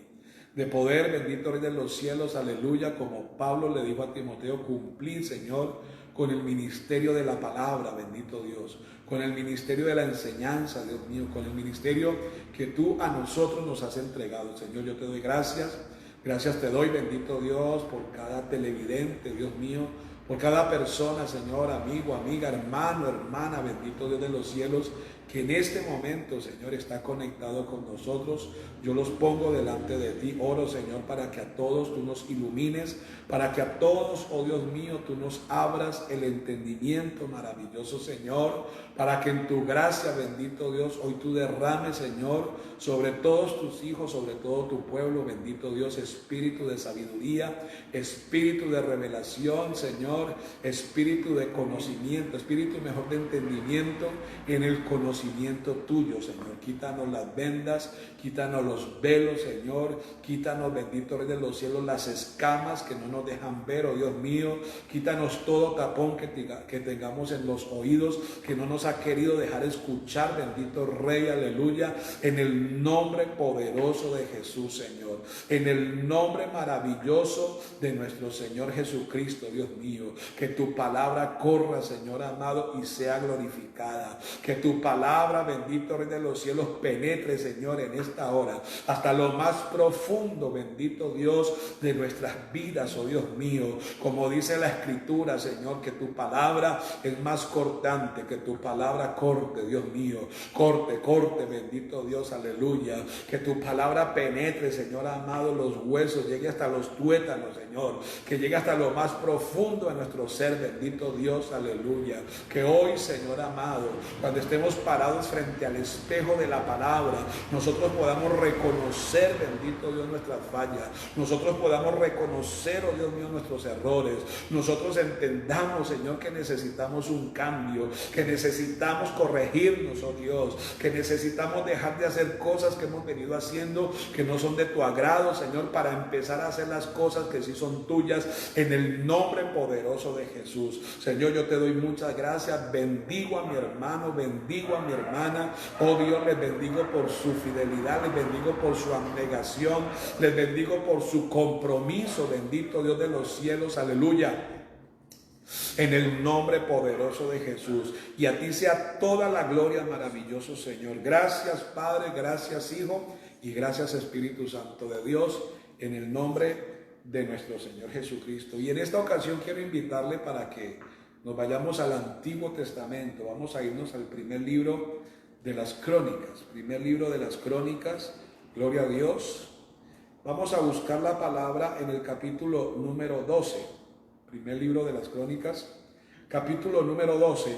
De poder, bendito Rey de los cielos, aleluya, como Pablo le dijo a Timoteo, cumplir, Señor, con el ministerio de la palabra, bendito Dios, con el ministerio de la enseñanza, Dios mío, con el ministerio que tú a nosotros nos has entregado. Señor, yo te doy gracias, gracias te doy, bendito Dios, por cada televidente, Dios mío, por cada persona, Señor, amigo, amiga, hermano, hermana, bendito Dios de los cielos, que en este momento, Señor, está conectado con nosotros. Yo los pongo delante de ti. Oro, Señor, para que a todos tú nos ilumines, para que a todos, oh Dios mío, tú nos abras el entendimiento maravilloso, Señor, para que en tu gracia, bendito Dios, hoy tú derrames, Señor, sobre todos tus hijos, sobre todo tu pueblo, bendito Dios, espíritu de sabiduría, espíritu de revelación, Señor, espíritu de conocimiento, espíritu mejor de entendimiento en el conocimiento tuyo, Señor. Quítanos las vendas, quítanos los velos, Señor, quítanos, bendito Rey de los cielos, las escamas que no nos dejan ver, oh Dios mío, quítanos todo tapón que tengamos en los oídos, que no nos ha querido dejar escuchar, bendito Rey, aleluya, en el nombre poderoso de Jesús, Señor, en el nombre maravilloso de nuestro Señor Jesucristo, Dios mío, que tu palabra corra, Señor amado, y sea glorificada, que tu palabra, bendito Rey de los cielos, penetre, Señor, en esta hora, hasta lo más profundo, bendito Dios, de nuestras vidas, oh Dios mío, como dice la Escritura, Señor, que tu palabra es más cortante, que tu palabra corte, Dios mío, corte, bendito Dios, aleluya, que tu palabra penetre, Señor amado, los huesos, llegue hasta los tuétanos, Señor, que llegue hasta lo más profundo de nuestro ser, bendito Dios, aleluya, que hoy, Señor amado, cuando estemos parados frente al espejo de la palabra, nosotros podamos reconocer, bendito Dios, nuestras fallas, nosotros podamos reconocer, oh Dios mío, nuestros errores, nosotros entendamos, Señor, que necesitamos un cambio, que necesitamos corregirnos, oh Dios, que necesitamos dejar de hacer cosas que hemos venido haciendo que no son de tu agrado, Señor, para empezar a hacer las cosas que sí son tuyas, en el nombre poderoso de Jesús. Señor, yo te doy muchas gracias, bendigo a mi hermano, bendigo a mi hermana, oh Dios, les bendigo por su fidelidad, les bendigo por su abnegación, les bendigo por su compromiso, bendito Dios de los cielos, aleluya, en el nombre poderoso de Jesús. Y a ti sea toda la gloria, maravilloso Señor. Gracias Padre, gracias Hijo y gracias Espíritu Santo de Dios, en el nombre de nuestro Señor Jesucristo. Y en esta ocasión quiero invitarle para que nos vayamos al Antiguo Testamento. Vamos a irnos al primer libro de las Crónicas, gloria a Dios. Vamos a buscar la palabra en el capítulo número 12, primer libro de las Crónicas, capítulo número 12.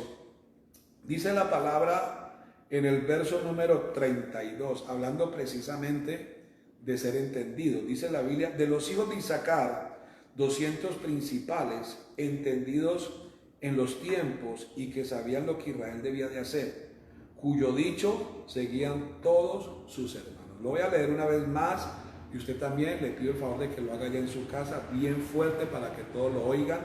Dice la palabra en el verso número 32, hablando precisamente de ser entendido. Dice la Biblia, de los hijos de Isaacar, 200 principales, entendidos en los tiempos y que sabían lo que Israel debía de hacer, cuyo dicho seguían todos sus hermanos. Lo voy a leer una vez más y usted también le pido el favor de que lo haga ya en su casa, bien fuerte para que todos lo oigan,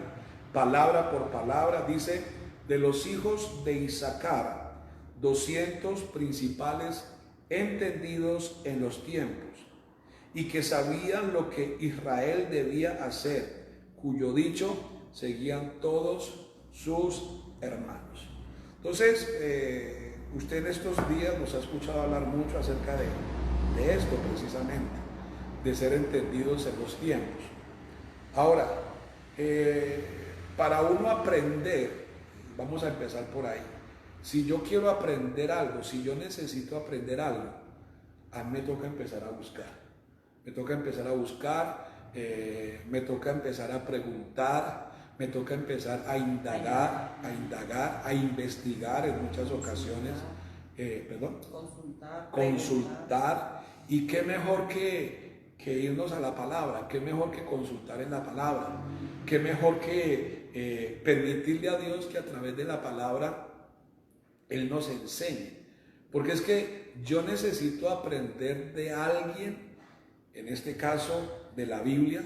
palabra por palabra. Dice, de los hijos de Isaacar, 200 principales entendidos en los tiempos y que sabían lo que Israel debía hacer, cuyo dicho seguían todos sus hermanos. Entonces, usted en estos días nos ha escuchado hablar mucho acerca de esto precisamente, de ser entendidos en los tiempos. Ahora, para uno aprender, vamos a empezar por ahí. Si yo quiero aprender algo, si yo necesito aprender algo, a mí me toca empezar a buscar. Me toca empezar a buscar, me toca empezar a preguntar, me toca empezar a indagar, a investigar en muchas ocasiones, consultar. Y qué mejor que irnos a la palabra, qué mejor que consultar en la palabra, qué mejor que permitirle a Dios que a través de la palabra Él nos enseñe. Porque es que yo necesito aprender de alguien, en este caso de la Biblia,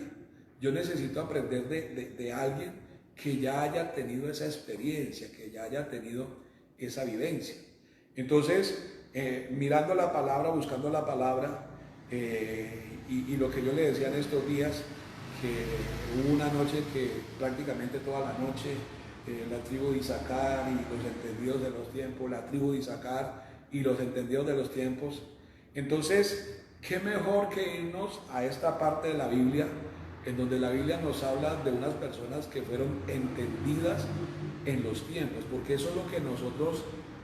yo necesito aprender de alguien que ya haya tenido esa experiencia, que ya haya tenido esa vivencia. Entonces, mirando la palabra, buscando la palabra, y lo que yo le decía en estos días, que hubo una noche que prácticamente toda la noche la tribu de Isaacar y los entendidos de los tiempos, la tribu de Isaacar y los entendidos de los tiempos. Entonces, qué mejor que irnos a esta parte de la Biblia, en donde la Biblia nos habla de unas personas que fueron entendidas en los tiempos, porque eso es lo que nosotros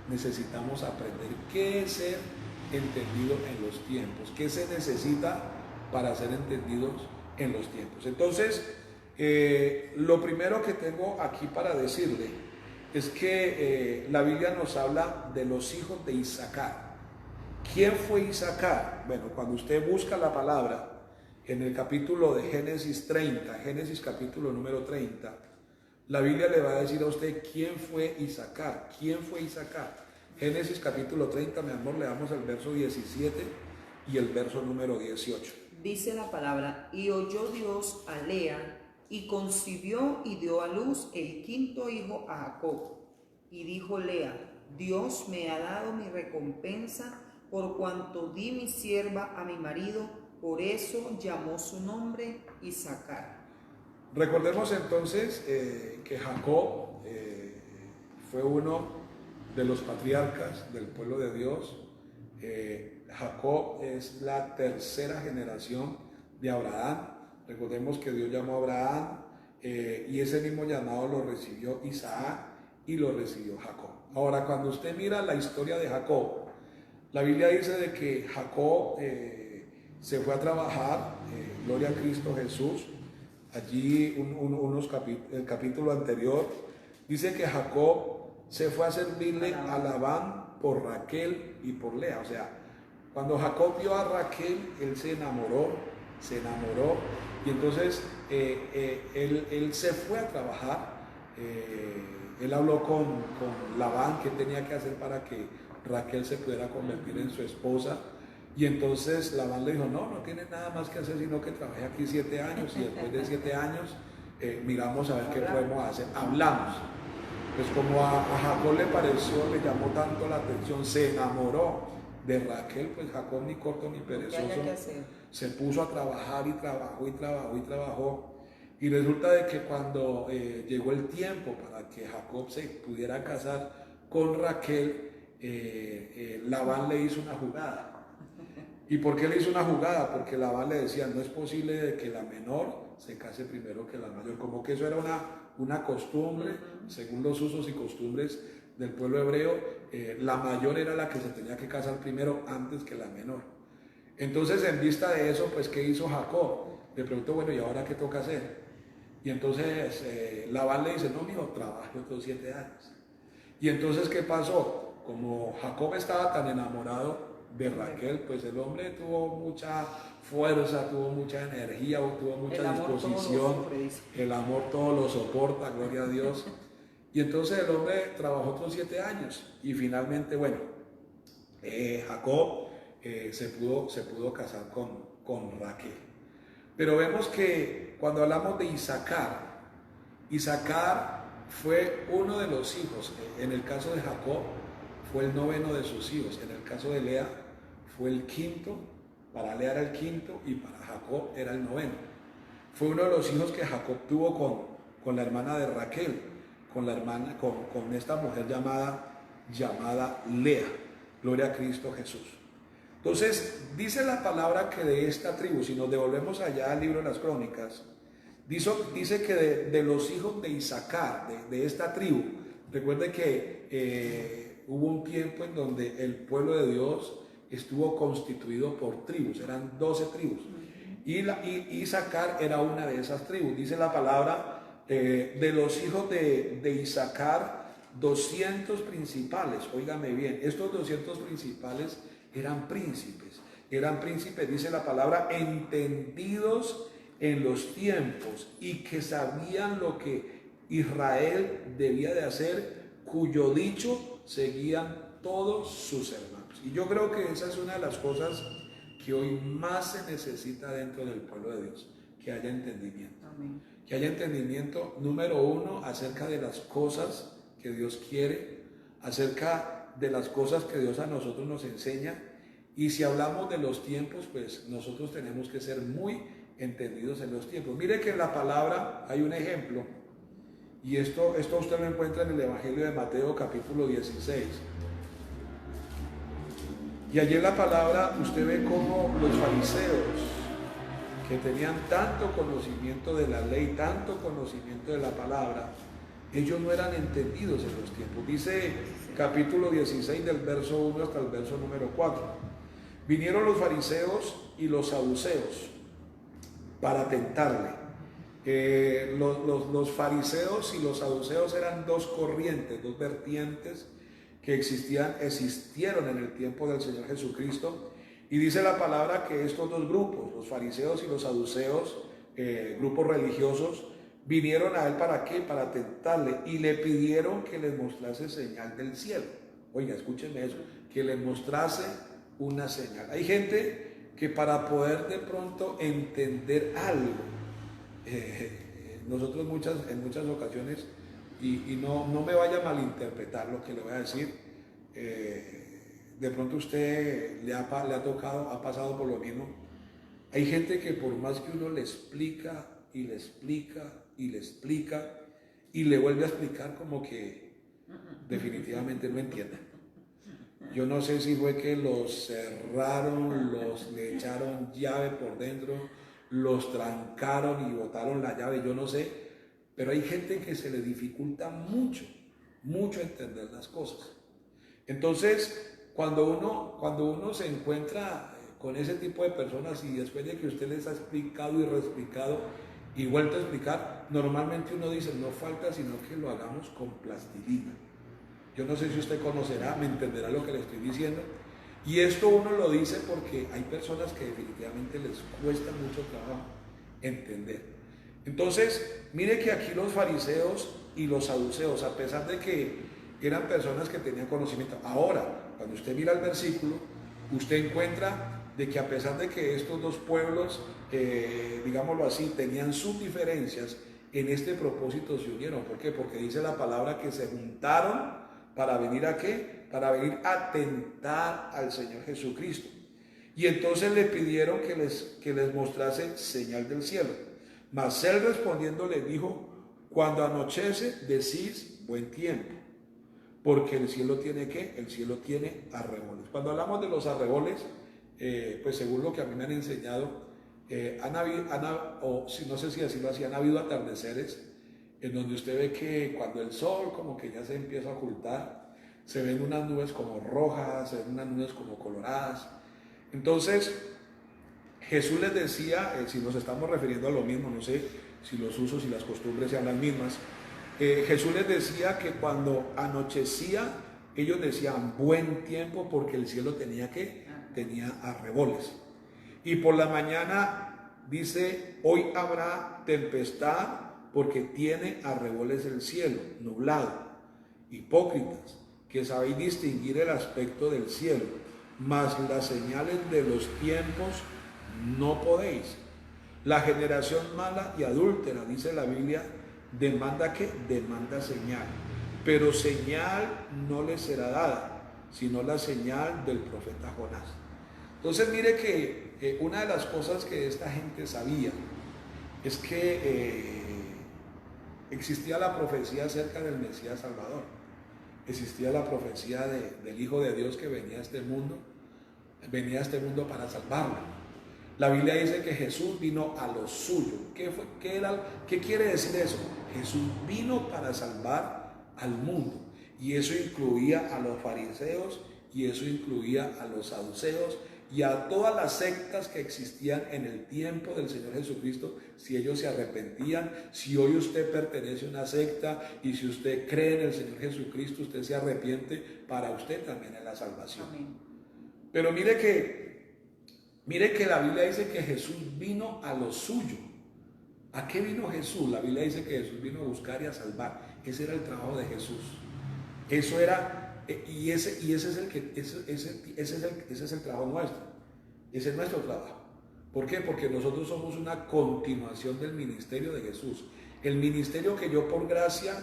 necesitamos aprender. ¿Qué es ser entendido en los tiempos? ¿Qué se necesita para ser entendidos en los tiempos? Entonces, lo primero que tengo aquí para decirle es que la Biblia nos habla de los hijos de Isaacar. ¿Quién fue Isaacar? Bueno, cuando usted busca la palabra en el capítulo de Génesis 30, Génesis capítulo número 30, la Biblia le va a decir a usted quién fue Isaacar. ¿Quién fue Isaacar? Génesis capítulo 30, mi amor, le damos el verso 17 y el verso número 18. Dice la palabra: y oyó Dios a Lea, y concibió y dio a luz el quinto hijo a Jacob. Y dijo Lea: Dios me ha dado mi recompensa, por cuanto di mi sierva a mi marido, por eso llamó su nombre Isaacar. Recordemos entonces que Jacob fue uno de los patriarcas del pueblo de Dios. Jacob es la tercera generación de Abraham. Recordemos que Dios llamó a Abraham y ese mismo llamado lo recibió Isaac y lo recibió Jacob. Ahora, cuando usted mira la historia de Jacob, la Biblia dice de que Jacob se fue a trabajar, gloria a Cristo Jesús. Allí el capítulo anterior dice que Jacob se fue a servirle a Labán por Raquel y por Lea. O sea, cuando Jacob vio a Raquel, él se enamoró, y entonces él se fue a trabajar. Él habló con Labán qué tenía que hacer para que Raquel se pudiera convertir en su esposa. Y entonces Labán le dijo: no tienes nada más que hacer sino que trabaje aquí 7 años, y después de 7 años miramos a ver qué podemos hacer. Hablamos. Pues como a Jacob le pareció, le llamó tanto la atención, se enamoró de Raquel, pues Jacob, ni corto ni perezoso, se puso a trabajar y trabajó. Y resulta de que cuando llegó el tiempo para que Jacob se pudiera casar con Raquel, Labán le hizo una jugada. ¿Y por qué le hizo una jugada? Porque Labán le decía: no es posible de que la menor se case primero que la mayor. Como que eso era una costumbre, según los usos y costumbres del pueblo hebreo, la mayor era la que se tenía que casar primero antes que la menor. Entonces, en vista de eso, pues, ¿qué hizo Jacob? Le preguntó: bueno, ¿y ahora qué toca hacer? Y entonces Labán le dice: no, mijo, trabaje otros 7 años. Y entonces, ¿qué pasó? Como Jacob estaba tan enamorado de Raquel, pues el hombre tuvo mucha fuerza, tuvo mucha energía, tuvo mucha disposición. El amor todo lo soporta, gloria a Dios. Y entonces el hombre trabajó otros 7 años y finalmente, bueno, Jacob se pudo casar con Raquel. Pero vemos que cuando hablamos de Isaacar, Isaacar fue uno de los hijos. En el caso de Jacob fue el 9º de sus hijos. En el caso de Lea fue el 5º. Para Lea era el 5º y para Jacob era el 9º. Fue uno de los hijos que Jacob tuvo con la hermana de Raquel, con esta mujer llamada Lea. Gloria a Cristo Jesús. Entonces, dice la palabra que de esta tribu, si nos devolvemos allá al libro de las Crónicas, dice que de los hijos de Isaacar, de esta tribu, recuerde que hubo un tiempo en donde el pueblo de Dios estuvo constituido por tribus, eran 12 tribus, y Isaacar era una de esas tribus. Dice la palabra de los hijos de Isaacar, 200 principales. Óigame bien, estos 200 principales eran príncipes, dice la palabra, entendidos en los tiempos y que sabían lo que Israel debía de hacer, cuyo dicho seguían todos sus hermanos. Y yo creo que esa es una de las cosas que hoy más se necesita dentro del pueblo de Dios, que haya entendimiento. Amén. que haya entendimiento, número uno, acerca de las cosas que Dios quiere, acerca de las cosas que Dios a nosotros nos enseña. Y si hablamos de los tiempos, pues nosotros tenemos que ser muy entendidos en los tiempos. Mire que en la palabra hay un ejemplo, y esto usted lo encuentra en el Evangelio de Mateo capítulo 16. Y allí en la palabra usted ve cómo los fariseos, que tenían tanto conocimiento de la ley, tanto conocimiento de la palabra, ellos no eran entendidos en los tiempos. Dice capítulo 16 del verso 1 hasta el verso número 4. Vinieron los fariseos y los saduceos para tentarle. Los fariseos y los saduceos eran dos corrientes, dos vertientes que existieron en el tiempo del Señor Jesucristo. Y dice la palabra que estos dos grupos, los fariseos y los saduceos, grupos religiosos, vinieron a él ¿para qué? Para tentarle, y le pidieron que les mostrase señal del cielo. Oiga, escúchenme eso, que les mostrase una señal. Hay gente que para poder de pronto entender algo, nosotros en muchas ocasiones, y no me vaya a malinterpretar lo que le voy a decir, de pronto usted le ha pasado por lo mismo. Hay gente que por más que uno le explica y le explica y le explica y le vuelve a explicar, como que definitivamente no entiende. Yo no sé si fue que los cerraron, le echaron llave por dentro, los trancaron y botaron la llave, yo no sé, pero hay gente que se le dificulta mucho entender las cosas. Entonces, cuando uno se encuentra con ese tipo de personas, y después de que usted les ha explicado y reexplicado y vuelto a explicar, normalmente uno dice, no falta sino que lo hagamos con plastilina. Yo no sé si usted conocerá, me entenderá lo que le estoy diciendo. Y esto uno lo dice porque hay personas que definitivamente les cuesta mucho trabajo entender. Entonces, mire que aquí los fariseos y los saduceos, a pesar de que eran personas que tenían conocimiento, ahora, cuando usted mira el versículo, usted encuentra de que a pesar de que estos dos pueblos, digámoslo así, tenían sus diferencias, en este propósito se unieron. ¿Por qué? Porque dice la palabra que se juntaron para venir ¿a qué? Para venir a tentar al Señor Jesucristo. Y entonces le pidieron que les mostrase señal del cielo. Mas él respondiendo le dijo, cuando anochece decís buen tiempo, porque el cielo tiene ¿qué? El cielo tiene arreboles. Cuando hablamos de los arreboles, pues según lo que a mí me han enseñado, no sé si decirlo así, han habido atardeceres en donde usted ve que cuando el sol como que ya se empieza a ocultar, se ven unas nubes como rojas, se ven unas nubes como coloradas. Entonces Jesús les decía, si nos estamos refiriendo a lo mismo, no sé si los usos y las costumbres sean las mismas, Jesús les decía que cuando anochecía, ellos decían buen tiempo, porque el cielo tenía arreboles. Y por la mañana dice, hoy habrá tempestad, porque tiene arreboles el cielo, nublado. Hipócritas, que sabéis distinguir el aspecto del cielo, mas las señales de los tiempos no podéis. La generación mala y adúltera, dice la Biblia, demanda ¿qué? Demanda señal, pero señal no le será dada, sino la señal del profeta Jonás. Entonces mire que una de las cosas que esta gente sabía es que existía la profecía acerca del Mesías Salvador, existía la profecía del Hijo de Dios que venía a este mundo para salvarlo. La Biblia dice que Jesús vino a lo suyo. ¿Qué quiere decir eso? Jesús vino para salvar al mundo, y eso incluía a los fariseos, y eso incluía a los saduceos, y a todas las sectas que existían en el tiempo del Señor Jesucristo. Si ellos se arrepentían, si hoy usted pertenece a una secta y si usted cree en el Señor Jesucristo, usted se arrepiente, para usted también es la salvación. Amén. Pero mire que la Biblia dice que Jesús vino a lo suyo. ¿A qué vino Jesús? La Biblia dice que Jesús vino a buscar y a salvar. Ese era el trabajo de Jesús. Eso era. Y ese es el trabajo nuestro. Ese es nuestro trabajo. ¿Por qué? Porque nosotros somos una continuación del ministerio de Jesús. El ministerio que yo por gracia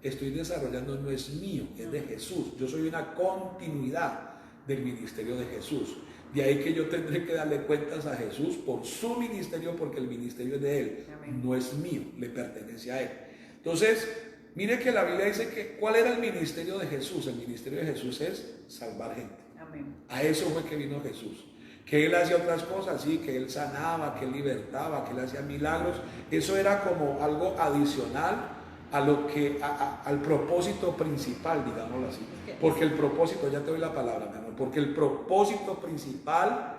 estoy desarrollando no es mío, es de Jesús. Yo soy una continuidad del ministerio de Jesús. De ahí que yo tendré que darle cuentas a Jesús por su ministerio, porque el ministerio es de Él. Amén. No es mío, le pertenece a Él. Entonces, mire que la Biblia dice que ¿cuál era el ministerio de Jesús? El ministerio de Jesús es salvar gente. Amén. A eso fue que vino Jesús. Que Él hacía otras cosas, sí, que Él sanaba, que Él libertaba, que Él hacía milagros. Eso era como algo adicional a lo que, al propósito principal, digámoslo así. Porque el propósito, ya te doy la palabra, mi amor, porque el propósito principal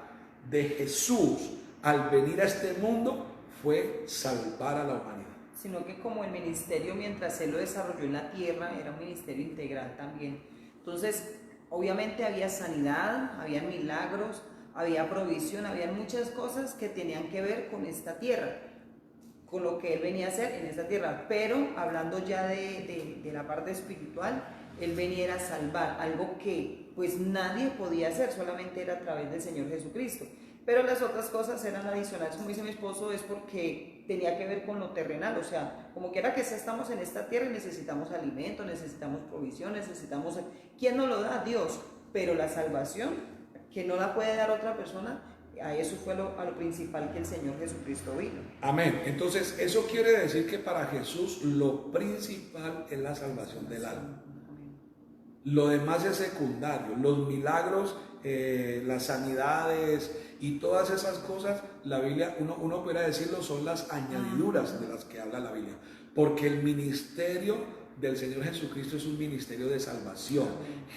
de Jesús al venir a este mundo fue salvar a la humanidad. Sino que como el ministerio, mientras Él lo desarrolló en la tierra, era un ministerio integral también. Entonces, obviamente había sanidad, había milagros, había provisión, había muchas cosas que tenían que ver con esta tierra, con lo que Él venía a hacer en esta tierra. Pero hablando ya de la parte espiritual, Él venía a salvar algo que pues nadie podía hacer, solamente era a través del Señor Jesucristo. Pero las otras cosas eran adicionales, como dice mi esposo, es porque tenía que ver con lo terrenal. O sea, como quiera que sea, estamos en esta tierra y necesitamos alimento, necesitamos provisión, necesitamos... ¿Quién nos lo da? Dios. Pero la salvación, que no la puede dar otra persona, a eso fue a lo principal que el Señor Jesucristo vino. Amén. Entonces, eso quiere decir que para Jesús lo principal es la salvación del alma. Lo demás es secundario. Los milagros, las sanidades y todas esas cosas, la Biblia, uno pudiera decirlo, son las añadiduras de las que habla la Biblia. Porque el ministerio del Señor Jesucristo es un ministerio de salvación.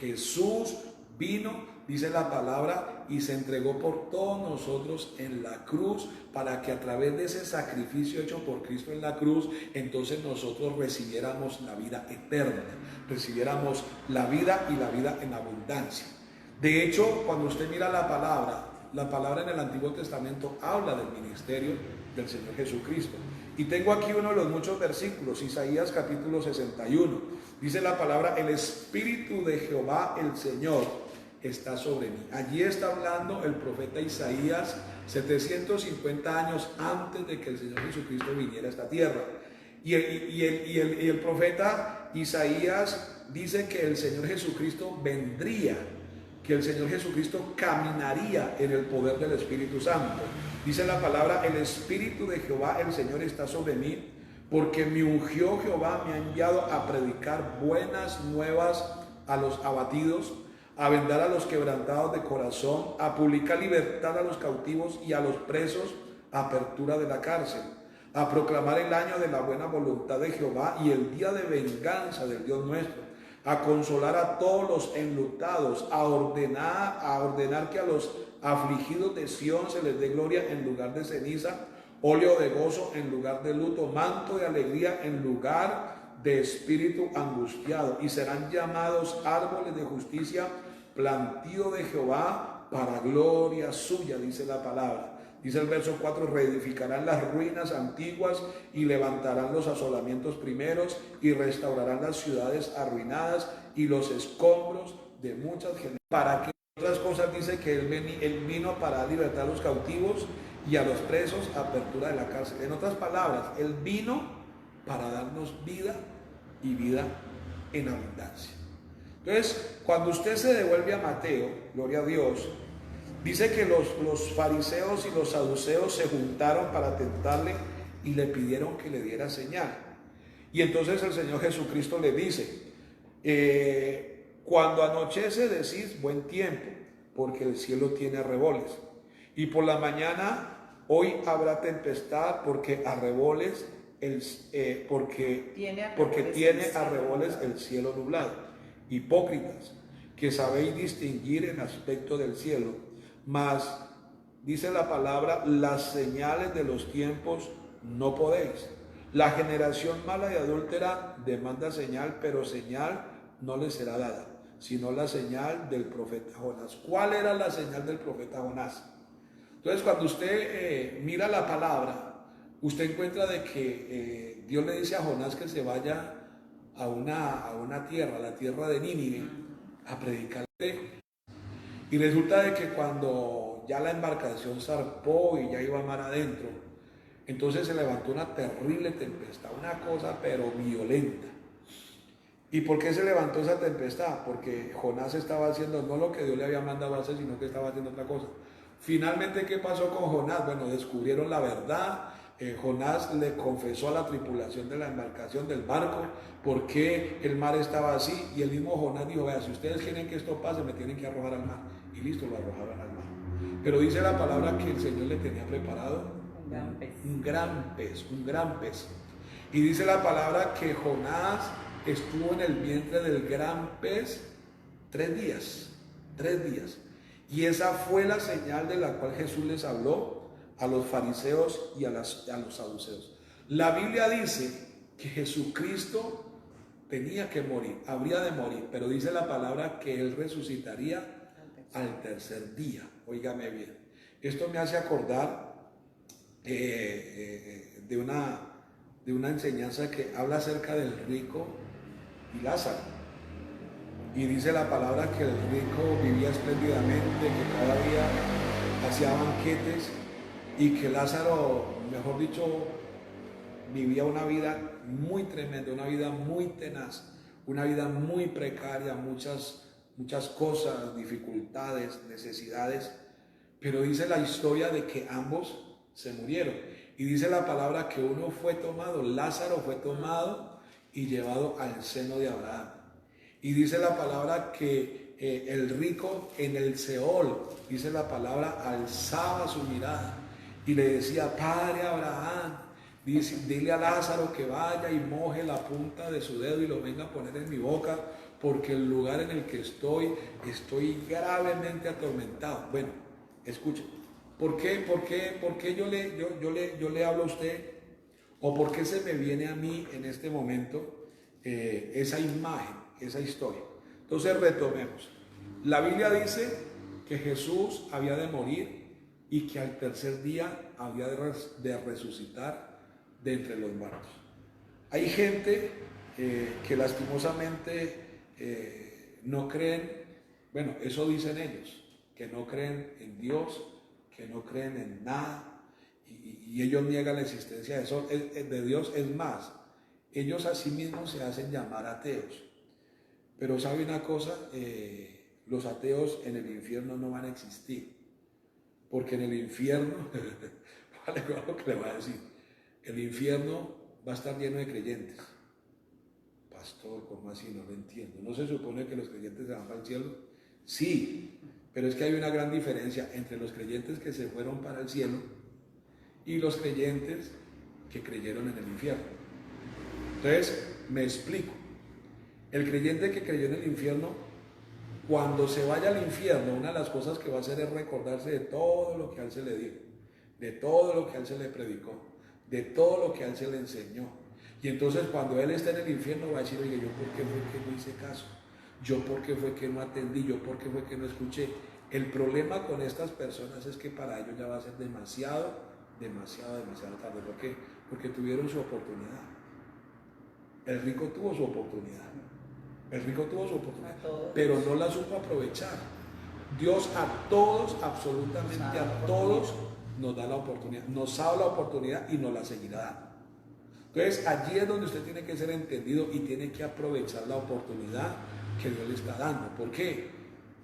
Jesús vino, dice la palabra, y se entregó por todos nosotros en la cruz, para que a través de ese sacrificio hecho por Cristo en la cruz, entonces nosotros recibiéramos la vida eterna, recibiéramos la vida y la vida en abundancia. De hecho, cuando usted mira la palabra en el Antiguo Testamento habla del ministerio del Señor Jesucristo. Y tengo aquí uno de los muchos versículos, Isaías capítulo 61. Dice la palabra: el Espíritu de Jehová el Señor está sobre mí. Allí está hablando el profeta Isaías 750 años antes de que el Señor Jesucristo viniera a esta tierra. Y el profeta Isaías dice que el Señor Jesucristo vendría, que el Señor Jesucristo caminaría en el poder del Espíritu Santo. Dice la palabra: el Espíritu de Jehová el Señor está sobre mí, porque me ungió Jehová, me ha enviado a predicar buenas nuevas a los abatidos, a vendar a los quebrantados de corazón, a publicar libertad a los cautivos y a los presos, apertura de la cárcel, a proclamar el año de la buena voluntad de Jehová y el día de venganza del Dios nuestro, a consolar a todos los enlutados, a ordenar que a los afligidos de Sión se les dé gloria en lugar de ceniza, óleo de gozo en lugar de luto, manto de alegría en lugar de espíritu angustiado, y serán llamados árboles de justicia, plantío de Jehová para gloria suya, dice la palabra. Dice el verso 4: reedificarán las ruinas antiguas y levantarán los asolamientos primeros y restaurarán las ciudades arruinadas y los escombros de muchas generaciones. Para que otras cosas dice que él vino para libertar a los cautivos y a los presos, apertura de la cárcel. En otras palabras, Él vino para darnos vida y vida en abundancia. Entonces, cuando usted se devuelve a Mateo, gloria a Dios, dice que los fariseos y los saduceos se juntaron para tentarle y le pidieron que le diera señal. Y entonces el Señor Jesucristo le dice: cuando anochece decís buen tiempo, porque el cielo tiene arreboles. Y por la mañana hoy habrá tempestad, porque arreboles porque tiene arreboles el cielo nublado. Hipócritas, que sabéis distinguir en aspecto del cielo, mas dice la palabra: las señales de los tiempos no podéis. La generación mala y adúltera demanda señal, pero señal no le será dada, sino la señal del profeta Jonás. ¿Cuál era la señal del profeta Jonás? Entonces, cuando usted mira la palabra, usted encuentra de que Dios le dice a Jonás que se vaya a una tierra, la tierra de Nínive, a predicarle. Y resulta de que cuando ya la embarcación zarpó y ya iba mar adentro, entonces se levantó una terrible tempestad, una cosa pero violenta. ¿Y por qué se levantó esa tempestad? Porque Jonás estaba haciendo no lo que Dios le había mandado a hacer, sino que estaba haciendo otra cosa. Finalmente, ¿qué pasó con Jonás? Bueno, descubrieron la verdad. Jonás le confesó a la tripulación de la embarcación, del barco, por qué el mar estaba así. Y el mismo Jonás dijo, vea, si ustedes quieren que esto pase, me tienen que arrojar al mar. Y listo, lo arrojaron al mar. Pero dice la palabra que el Señor le tenía preparado Un gran pez. un gran pez, un gran pez. Y dice la palabra que Jonás estuvo en el vientre del gran pez 3 días, 3 días. Y esa fue la señal de la cual Jesús les habló a los fariseos y a los saduceos. La Biblia dice que Jesucristo tenía que morir, habría de morir, pero dice la palabra que Él resucitaría al tercer día. Óigame bien, esto me hace acordar de una enseñanza que habla acerca del rico y Lázaro. Y dice la palabra que el rico vivía espléndidamente, que cada día hacía banquetes y que Lázaro, mejor dicho, vivía una vida muy tremenda, una vida muy tenaz, una vida muy precaria, muchas cosas, dificultades, necesidades. Pero dice la historia de que ambos se murieron. Y dice la palabra que uno fue tomado, Lázaro fue tomado y llevado al seno de Abraham. Y dice la palabra que el rico en el Seol, dice la palabra, alzaba su mirada y le decía, Padre Abraham, dile a Lázaro que vaya y moje la punta de su dedo y lo venga a poner en mi boca, porque el lugar en el que estoy gravemente atormentado. Bueno, escuchen, ¿por qué yo le hablo a usted? ¿O por qué se me viene a mí en este momento esa imagen, esa historia? Entonces retomemos. La Biblia dice que Jesús había de morir y que al tercer día había de resucitar de entre los muertos. Hay gente que lastimosamente no creen, bueno, eso dicen ellos, que no creen en Dios, que no creen en nada, y ellos niegan la existencia de Dios. Es más, ellos a sí mismos se hacen llamar ateos. Pero ¿sabe una cosa? Los ateos en el infierno no van a existir, porque en el infierno, vale lo que le voy a decir, el infierno va a estar lleno de creyentes. Pastor, ¿cómo así? No lo entiendo. ¿No se supone que los creyentes se van para el cielo? Sí, pero es que hay una gran diferencia entre los creyentes que se fueron para el cielo y los creyentes que creyeron en el infierno. Entonces, me explico. El creyente que creyó en el infierno, cuando se vaya al infierno, una de las cosas que va a hacer es recordarse de todo lo que a él se le dijo, de todo lo que a él se le predicó, de todo lo que a él se le enseñó. Y entonces cuando él está en el infierno va a decir, oye, ¿yo por qué fue que no hice caso? ¿Yo por qué fue que no atendí? ¿Yo por qué fue que no escuché? El problema con estas personas es que para ellos ya va a ser demasiado tarde. ¿Por qué? Porque tuvieron su oportunidad. El rico tuvo su oportunidad. El rico tuvo su oportunidad, pero no la supo aprovechar. Dios a todos, absolutamente a todos, nos da la oportunidad, nos ha dado la oportunidad y nos la seguirá dando. Entonces allí es donde usted tiene que ser entendido y tiene que aprovechar la oportunidad que Dios le está dando. ¿Por qué?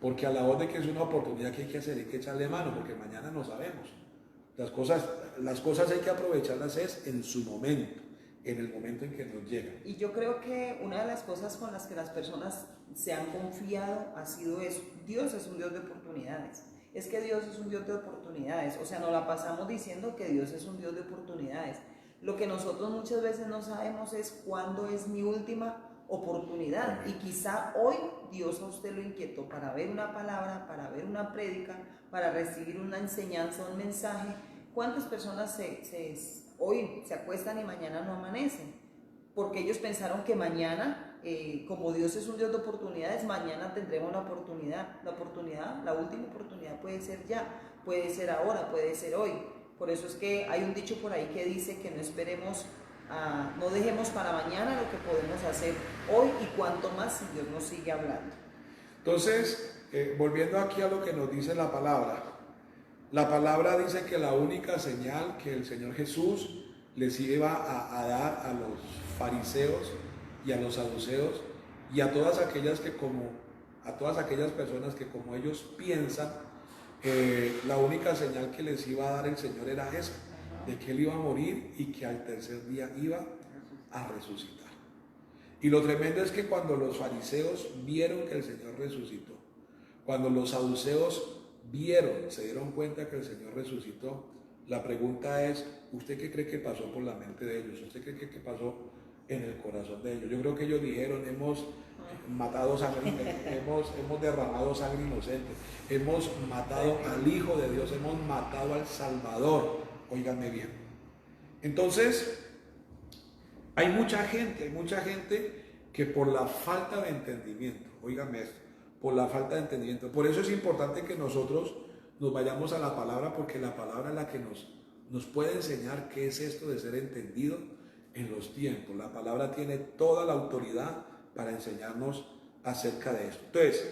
Porque a la hora de que es una oportunidad que hay que hacer, hay que echarle mano, porque mañana no sabemos. Las cosas hay que aprovecharlas es en su momento, en el momento en que nos llega. Y yo creo que una de las cosas con las que las personas se han confiado ha sido eso. Dios es un Dios de oportunidades. Es que Dios es un Dios de oportunidades. O sea, nos la pasamos diciendo que Dios es un Dios de oportunidades. Lo que nosotros muchas veces no sabemos es cuándo es mi última oportunidad. Y quizá hoy Dios a usted lo inquietó para ver una palabra, para ver una prédica, para recibir una enseñanza, un mensaje. ¿Cuántas personas hoy se acuestan y mañana no amanecen? Porque ellos pensaron que mañana, como Dios es un Dios de oportunidades, mañana tendremos una oportunidad. La última oportunidad puede ser ya, puede ser ahora, puede ser hoy. Por eso es que hay un dicho por ahí que dice que no esperemos, no dejemos para mañana lo que podemos hacer hoy, y cuanto más si Dios nos sigue hablando. Entonces, volviendo aquí a lo que nos dice la palabra, La palabra dice que la única señal que el Señor Jesús les iba a dar a los fariseos y a los saduceos y a todas aquellas personas que como ellos piensan, la única señal que les iba a dar el Señor era esa, de que Él iba a morir y que al tercer día iba a resucitar. Y lo tremendo es que cuando los fariseos vieron que el Señor resucitó, cuando los saduceos se dieron cuenta que el Señor resucitó, la pregunta es, ¿usted qué cree que pasó por la mente de ellos? ¿Usted cree que pasó en el corazón de ellos? Yo creo que ellos dijeron, hemos matado sangre, hemos derramado sangre inocente, hemos matado al Hijo de Dios, hemos matado al Salvador. Óiganme bien. Entonces, hay mucha gente que por la falta de entendimiento, óiganme esto, por la falta de entendimiento. Por eso es importante que nosotros nos vayamos a la palabra, porque la palabra es la que nos puede enseñar qué es esto de ser entendido en los tiempos. La palabra tiene toda la autoridad para enseñarnos acerca de esto. Entonces,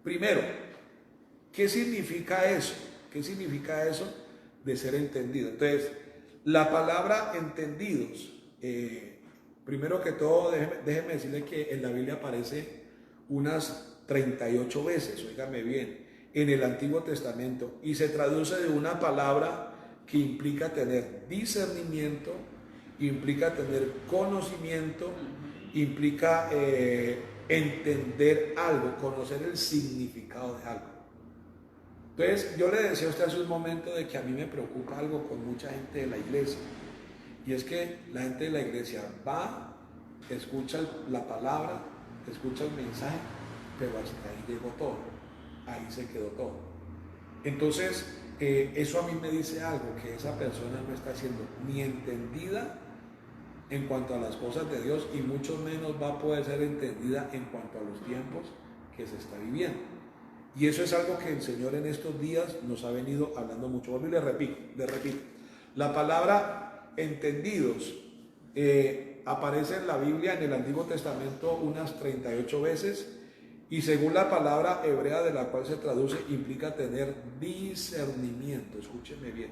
primero, ¿qué significa eso? ¿Qué significa eso de ser entendido? Entonces, la palabra entendidos, primero que todo, déjeme decirle que en la Biblia aparece unas 38 veces, óigame bien, en el Antiguo Testamento, y se traduce de una palabra que implica tener discernimiento, implica tener conocimiento, implica entender algo, conocer el significado de algo. Entonces, yo le decía a usted hace un momento de que a mí me preocupa algo con mucha gente de la iglesia, y es que la gente de la iglesia va, escucha la palabra, escucha el mensaje, pero hasta ahí llegó todo, ahí se quedó todo. Entonces, eso a mí me dice algo, que esa persona no está siendo ni entendida en cuanto a las cosas de Dios, y mucho menos va a poder ser entendida en cuanto a los tiempos que se está viviendo. Y eso es algo que el Señor en estos días nos ha venido hablando mucho. Vuelvo y le repito, la palabra entendidos aparece en la Biblia, en el Antiguo Testamento, unas 38 veces, y según la palabra hebrea de la cual se traduce, implica tener discernimiento. Escúcheme bien.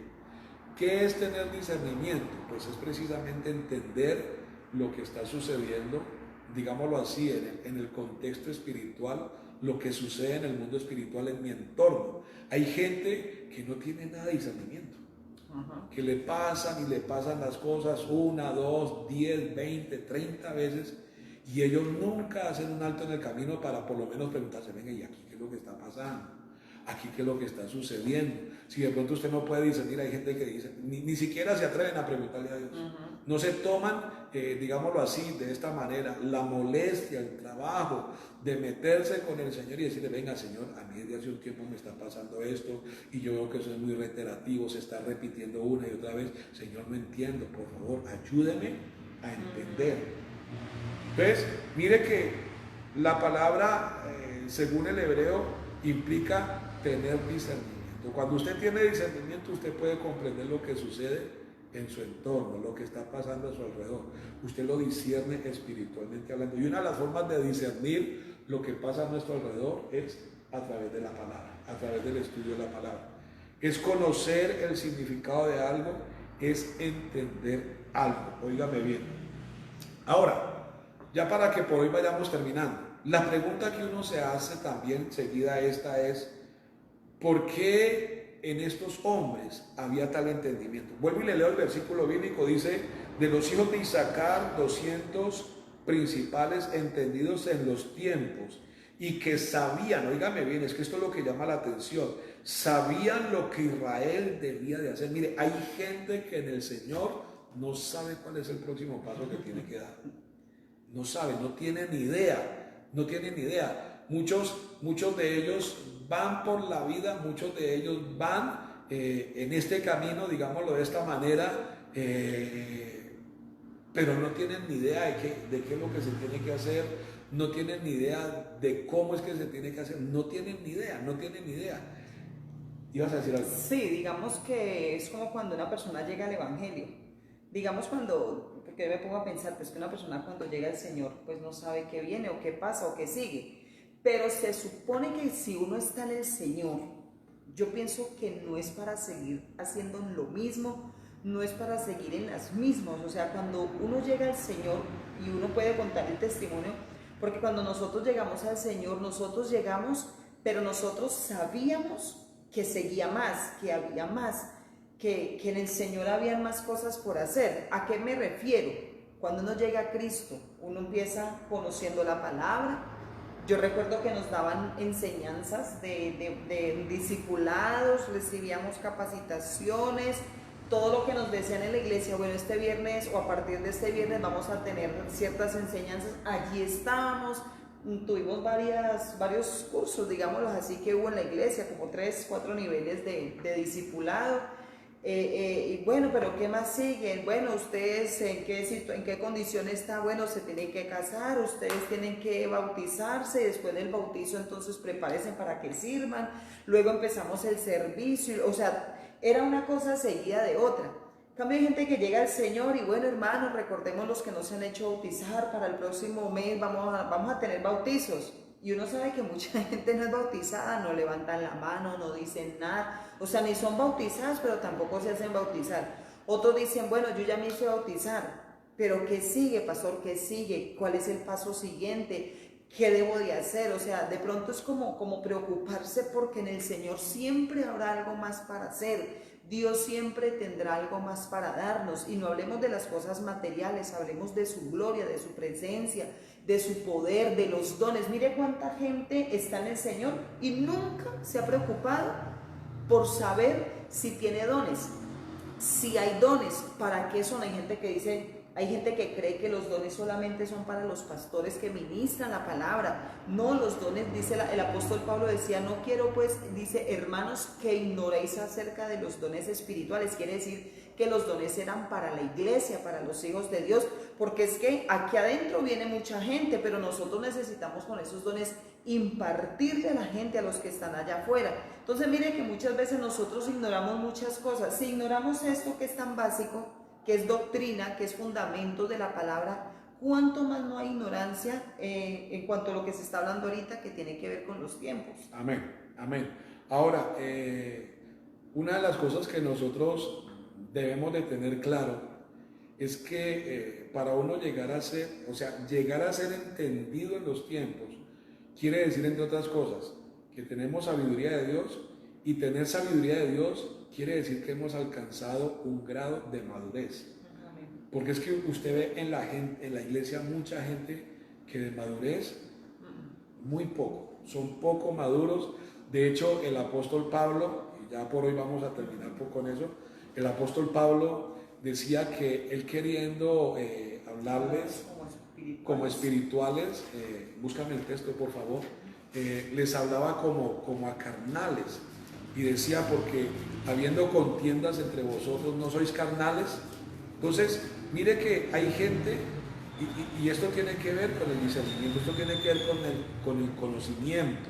¿Qué es tener discernimiento? Pues es precisamente entender lo que está sucediendo, digámoslo así, en el contexto espiritual, lo que sucede en el mundo espiritual, en mi entorno. Hay gente que no tiene nada de discernimiento, que le pasan las cosas 1, 2, 10, 20, 30 veces, y ellos nunca hacen un alto en el camino para por lo menos preguntarse, venga, ¿y aquí qué es lo que está pasando? ¿Aquí qué es lo que está sucediendo? Si de pronto usted no puede discernir, hay gente que dice, ni siquiera se atreven a preguntarle a Dios. No se toman, digámoslo así, de esta manera, la molestia, el trabajo de meterse con el Señor y decirle, venga Señor, a mí desde hace un tiempo me está pasando esto, y yo veo que eso es muy reiterativo, se está repitiendo una y otra vez. Señor, no entiendo, por favor, ayúdeme a entender. Entonces, mire que la palabra, según el hebreo, implica tener discernimiento. Cuando usted tiene discernimiento, usted puede comprender lo que sucede en su entorno, lo que está pasando a su alrededor. Usted lo discierne espiritualmente hablando. Y una de las formas de discernir lo que pasa a nuestro alrededor es a través de la palabra, a través del estudio de la palabra. Es conocer el significado de algo, es entender algo. Óigame bien. Ahora, ya para que por hoy vayamos terminando, la pregunta que uno se hace también seguida a esta es, ¿por qué en estos hombres había tal entendimiento? Vuelvo y le leo el versículo bíblico, dice, de los hijos de Isaacar, 200 principales entendidos en los tiempos, y que sabían, óigame bien, es que esto es lo que llama la atención, sabían lo que Israel debía de hacer. Mire, hay gente que en el Señor no sabe cuál es el próximo paso que tiene que dar. No sabe, no tiene ni idea, no tiene ni idea. Muchos de ellos van por la vida, muchos de ellos van en este camino, digámoslo de esta manera, pero no tienen ni idea de qué es lo que se tiene que hacer, no tienen ni idea de cómo es que se tiene que hacer, no tienen ni idea. ¿Ibas a decir algo? Sí, digamos que es como cuando una persona llega al Evangelio. Digamos porque yo me pongo a pensar, pues que una persona cuando llega al Señor, pues no sabe qué viene o qué pasa o qué sigue. Pero se supone que si uno está en el Señor, yo pienso que no es para seguir haciendo lo mismo, no es para seguir en las mismas. O sea, cuando uno llega al Señor, y uno puede contar el testimonio, porque cuando nosotros llegamos al Señor, nosotros llegamos, pero nosotros sabíamos que seguía más, que había más, que en el Señor había más cosas por hacer. ¿A qué me refiero? Cuando uno llega a Cristo, uno empieza conociendo la palabra. Yo recuerdo que nos daban enseñanzas de discipulados, recibíamos capacitaciones, todo lo que nos decían en la iglesia. Bueno, este viernes o a partir de este viernes vamos a tener ciertas enseñanzas. Allí estábamos, tuvimos varios cursos, digámoslo así, que hubo en la iglesia, como 3, 4 niveles de discipulado. Y bueno, pero ¿qué más sigue? Bueno, ustedes en qué condición está. Bueno, se tienen que casar, ustedes tienen que bautizarse, y después del bautizo entonces prepárense para que sirvan. Luego empezamos el servicio, o sea, era una cosa seguida de otra. En cambio hay gente que llega al Señor y bueno, hermanos, recordemos los que no se han hecho bautizar, para el próximo mes vamos a tener bautizos. Y uno sabe que mucha gente no es bautizada, no levantan la mano, no dicen nada, o sea, ni son bautizadas, pero tampoco se hacen bautizar. Otros dicen, bueno, yo ya me hice bautizar, pero ¿qué sigue, pastor? ¿Qué sigue? ¿Cuál es el paso siguiente? ¿Qué debo de hacer? O sea, de pronto es como preocuparse, porque en el Señor siempre habrá algo más para hacer. Dios siempre tendrá algo más para darnos, y no hablemos de las cosas materiales, hablemos de su gloria, de su presencia, de su poder, de los dones. Mire cuánta gente está en el Señor y nunca se ha preocupado por saber si tiene dones, si hay dones, para qué son. Hay gente que cree que los dones solamente son para los pastores que ministran la palabra. No, los dones, dice el apóstol Pablo, decía, no quiero pues, dice, hermanos, que ignoréis acerca de los dones espirituales. Quiere decir que los dones eran para la iglesia, para los hijos de Dios, porque es que aquí adentro viene mucha gente, pero nosotros necesitamos con esos dones impartirle a la gente, a los que están allá afuera. Entonces mire que muchas veces nosotros ignoramos muchas cosas. Si ignoramos esto que es tan básico, que es doctrina, que es fundamento de la palabra, ¿cuánto más no hay ignorancia en cuanto a lo que se está hablando ahorita, que tiene que ver con los tiempos? Amén, amén. Ahora, una de las cosas que nosotros debemos de tener claro es que para uno llegar a ser entendido en los tiempos, quiere decir, entre otras cosas, que tenemos sabiduría de Dios, y tener sabiduría de Dios quiere decir que hemos alcanzado un grado de madurez. Porque es que usted ve en la iglesia mucha gente que de madurez, muy poco, son poco maduros. De hecho, el apóstol Pablo, y ya por hoy vamos a terminar con eso, el apóstol Pablo decía que él, queriendo hablarles como espirituales, búscame el texto por favor, les hablaba como a carnales, y decía, porque habiendo contiendas entre vosotros, ¿no sois carnales? Entonces, mire que hay gente, y esto tiene que ver con el discernimiento, esto tiene que ver con el conocimiento,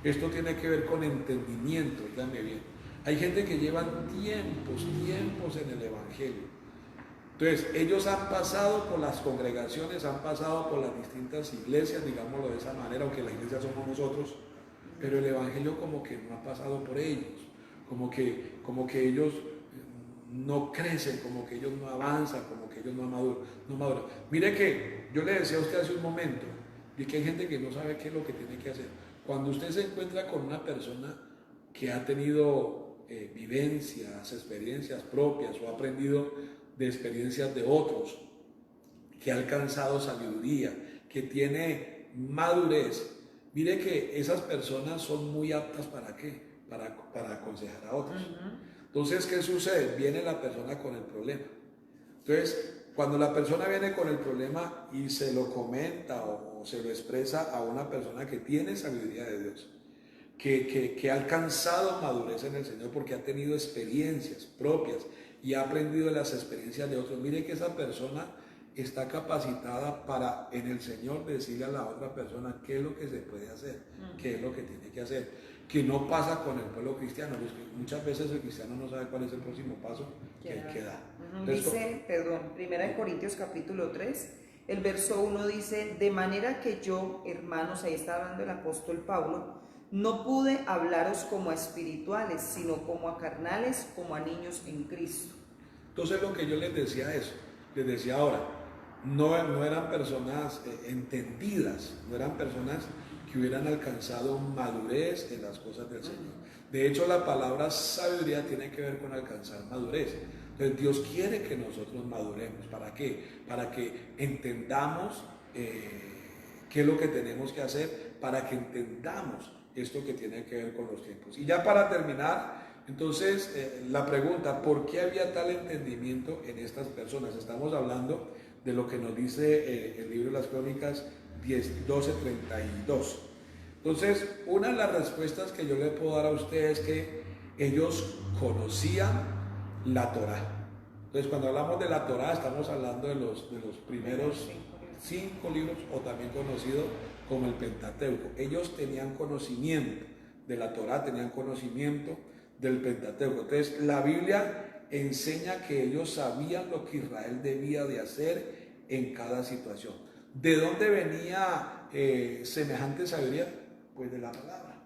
esto tiene que ver con entendimiento, díganme bien. Hay gente que llevan tiempos en el Evangelio. Entonces, ellos han pasado por las congregaciones, han pasado por las distintas iglesias, digámoslo de esa manera, aunque la iglesia somos nosotros, pero el Evangelio como que no ha pasado por ellos, como que ellos no crecen, como que ellos no avanzan, como que ellos no maduran. Mire que yo le decía a usted hace un momento, de que hay gente que no sabe qué es lo que tiene que hacer. Cuando usted se encuentra con una persona que ha tenido vivencias, experiencias propias, o ha aprendido de experiencias de otros, que ha alcanzado sabiduría, que tiene madurez, mire que esas personas son muy aptas ¿para qué? Para aconsejar a otros. Entonces, ¿qué sucede? Viene la persona con el problema. Entonces, cuando la persona viene con el problema y se lo comenta o se lo expresa a una persona que tiene sabiduría de Dios, que ha alcanzado madurez en el Señor, porque ha tenido experiencias propias y ha aprendido de las experiencias de otros, mire que esa persona está capacitada para en el Señor decirle a la otra persona qué es lo que se puede hacer, qué es lo que tiene que hacer, que no pasa con el pueblo cristiano. Muchas veces el cristiano no sabe cuál es el próximo paso que da. Dice, 1 Corintios capítulo 3, el verso 1 dice, de manera que yo, hermanos, ahí está hablando el apóstol Pablo, No pude hablaros como a espirituales, sino como a carnales, como a niños en Cristo. Entonces lo que yo les decía eso, les decía ahora, no eran personas entendidas, no eran personas que hubieran alcanzado madurez en las cosas del Señor. De hecho, la palabra sabiduría tiene que ver con alcanzar madurez. Entonces Dios quiere que nosotros maduremos. ¿Para qué? Para que entendamos qué es lo que tenemos que hacer, para que entendamos esto que tiene que ver con los tiempos. Y ya para terminar, entonces la pregunta, ¿por qué había tal entendimiento en estas personas? Estamos hablando de lo que nos dice el libro de las Crónicas 12:32. Entonces, una de las respuestas que yo le puedo dar a ustedes es que ellos conocían la Torá. Entonces, cuando hablamos de la Torá, estamos hablando de los primeros 5 libros, o también conocido como el Pentateuco. Ellos tenían conocimiento de la Torá, tenían conocimiento del Pentateuco. Entonces, la Biblia enseña que ellos sabían lo que Israel debía de hacer en cada situación. ¿De dónde venía semejante sabiduría? Pues de la palabra,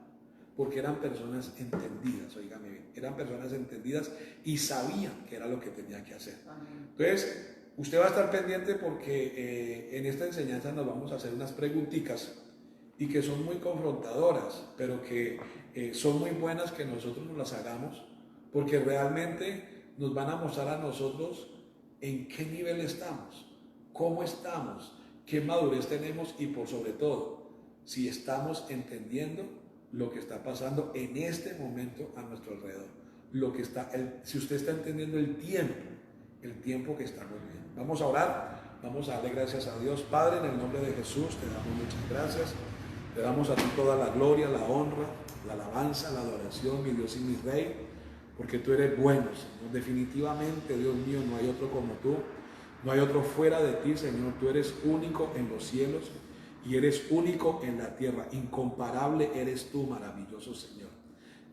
porque eran personas entendidas, oígame bien, eran personas entendidas y sabían que era lo que tenía que hacer. Entonces, usted va a estar pendiente porque en esta enseñanza nos vamos a hacer unas preguntitas y que son muy confrontadoras, pero que son muy buenas que nosotros nos las hagamos, porque realmente nos van a mostrar a nosotros en qué nivel estamos, cómo estamos, qué madurez tenemos y por sobre todo, si estamos entendiendo lo que está pasando en este momento a nuestro alrededor, si usted está entendiendo el tiempo que estamos viviendo. Vamos a orar, vamos a darle gracias a Dios. Padre, en el nombre de Jesús, te damos muchas gracias, te damos a ti toda la gloria, la honra, la alabanza, la adoración, mi Dios y mi Rey, porque tú eres bueno, Señor. Definitivamente, Dios mío, no hay otro como tú, no hay otro fuera de ti, Señor. Tú eres único en los cielos y eres único en la tierra. Incomparable eres tú, maravilloso Señor.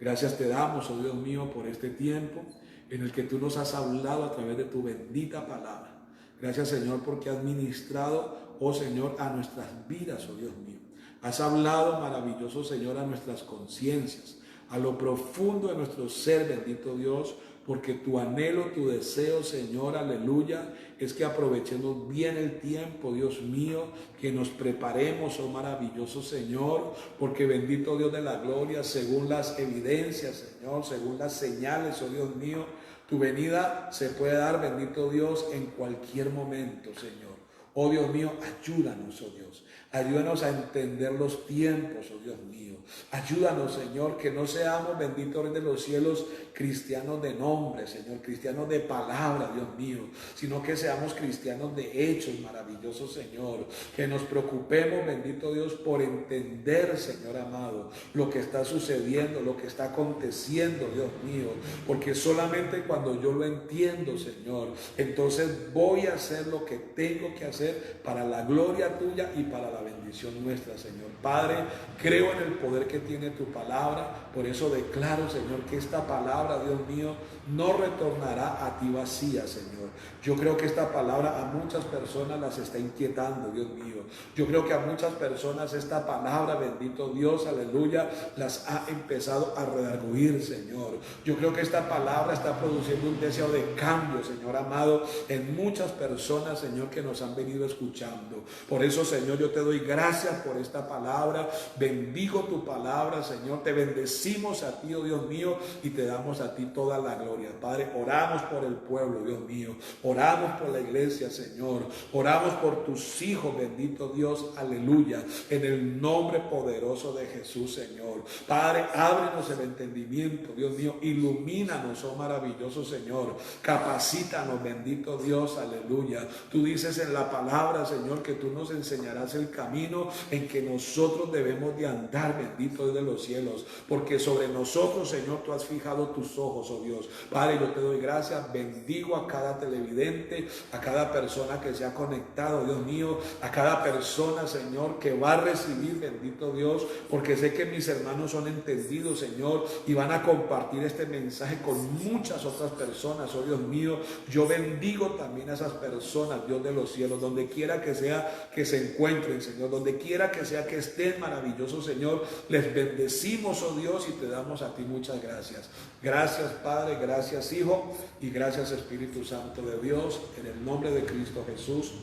Gracias te damos, oh Dios mío, por este tiempo en el que tú nos has hablado a través de tu bendita palabra. Gracias, Señor, porque has ministrado, oh Señor, a nuestras vidas, oh Dios mío. Has hablado, maravilloso Señor, a nuestras conciencias, a lo profundo de nuestro ser, bendito Dios, porque tu anhelo, tu deseo, Señor, aleluya, es que aprovechemos bien el tiempo, Dios mío, que nos preparemos, oh maravilloso Señor, porque bendito Dios de la gloria, según las evidencias, Señor, según las señales, oh Dios mío, tu venida se puede dar, bendito Dios, en cualquier momento, Señor. Oh Dios mío, ayúdanos, oh Dios. Ayúdanos a entender los tiempos, oh Dios mío. Ayúdanos, Señor, que no seamos, bendito Rey de los cielos, cristianos de nombre, Señor, cristianos de palabra, Dios mío, sino que seamos cristianos de hechos, maravilloso Señor. Que nos preocupemos, bendito Dios, por entender, Señor amado, lo que está sucediendo, lo que está aconteciendo, Dios mío. Porque solamente cuando yo lo entiendo, Señor, entonces voy a hacer lo que tengo que hacer para la gloria tuya y para la bendición nuestra, Señor. Padre, creo en el poder que tiene tu palabra, por eso declaro, Señor, que esta palabra, Dios mío, no retornará a ti vacía, Señor. Yo creo que esta palabra a muchas personas las está inquietando, Dios mío. Yo creo que a muchas personas esta palabra, bendito Dios, aleluya, las ha empezado a redarguir, Señor. Yo creo que esta palabra está produciendo un deseo de cambio, Señor amado, en muchas personas, Señor, que nos han venido escuchando. Por eso, Señor, yo te doy gracias por esta palabra. Bendigo tu palabra, Señor. Te bendecimos a ti, oh Dios mío, y te damos a ti toda la gloria. Padre, oramos por el pueblo, Dios mío. Oramos por la iglesia, Señor. Oramos por tus hijos, bendito Dios, aleluya. En el nombre poderoso de Jesús, Señor. Padre, ábrenos el entendimiento, Dios mío. Ilumínanos, oh maravilloso Señor. Capacítanos, bendito Dios, aleluya. Tú dices en la palabra, Señor, que tú nos enseñarás el camino en que nosotros debemos de andar, bendito Dios de los cielos. Porque sobre nosotros, Señor, tú has fijado tus ojos, oh Dios. Padre, yo te doy gracias. Bendigo a cada televidente, a cada persona que se ha conectado, Dios mío, a cada persona, Señor, que va a recibir, bendito Dios, porque sé que mis hermanos son entendidos, Señor, y van a compartir este mensaje con muchas otras personas, oh Dios mío. Yo bendigo también a esas personas, Dios de los cielos, donde quiera que sea que se encuentren, Señor, donde quiera que sea que estén, maravilloso Señor. les bendecimos, oh Dios, y te damos a ti muchas gracias. Gracias, Padre, gracias, Hijo, y gracias, Espíritu Santo de Dios, en el nombre de Cristo Jesús.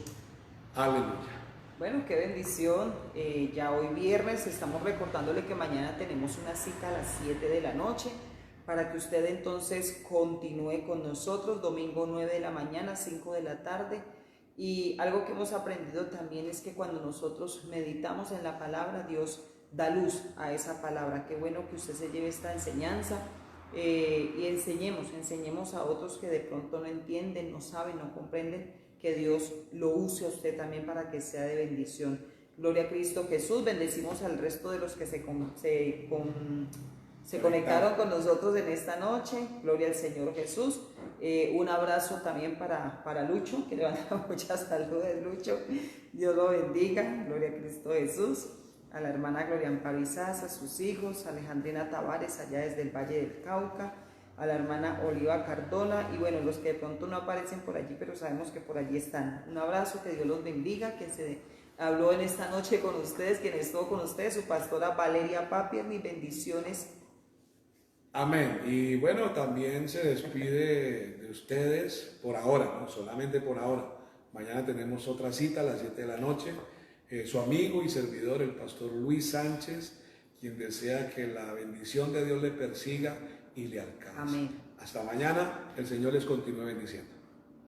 Aleluya. Bueno, qué bendición. Ya hoy viernes estamos recordándole que mañana tenemos una cita a las 7 de la noche para que usted entonces continúe con nosotros. Domingo 9 de la mañana, 5 de la tarde. Y algo que hemos aprendido también es que cuando nosotros meditamos en la palabra, Dios da luz a esa palabra. Qué bueno que usted se lleve esta enseñanza y enseñemos a otros que de pronto no entienden, no saben, no comprenden, que Dios lo use a usted también para que sea de bendición. Gloria a Cristo Jesús. Bendecimos al resto de los que se conectaron con nosotros en esta noche. Gloria al Señor Jesús. Un abrazo también para Lucho, que le van a dar muchas saludes, Lucho. Dios lo bendiga. Gloria a Cristo Jesús. A la hermana Gloria Amparo Izaz, a sus hijos, Alejandrina Tavares, allá desde el Valle del Cauca, a la hermana Oliva Cardona, y bueno, los que de pronto no aparecen por allí, pero sabemos que por allí están. Un abrazo, que Dios los bendiga, que se habló en esta noche con ustedes, quien estuvo con ustedes, su pastora Valeria Papier, mis bendiciones. Amén. Y bueno, también se despide de ustedes por ahora, no solamente por ahora. Mañana tenemos otra cita a las 7 de la noche. Su amigo y servidor, el pastor Luis Sánchez, quien desea que la bendición de Dios le persiga y le alcance. Amén. Hasta mañana, el Señor les continúe bendiciendo.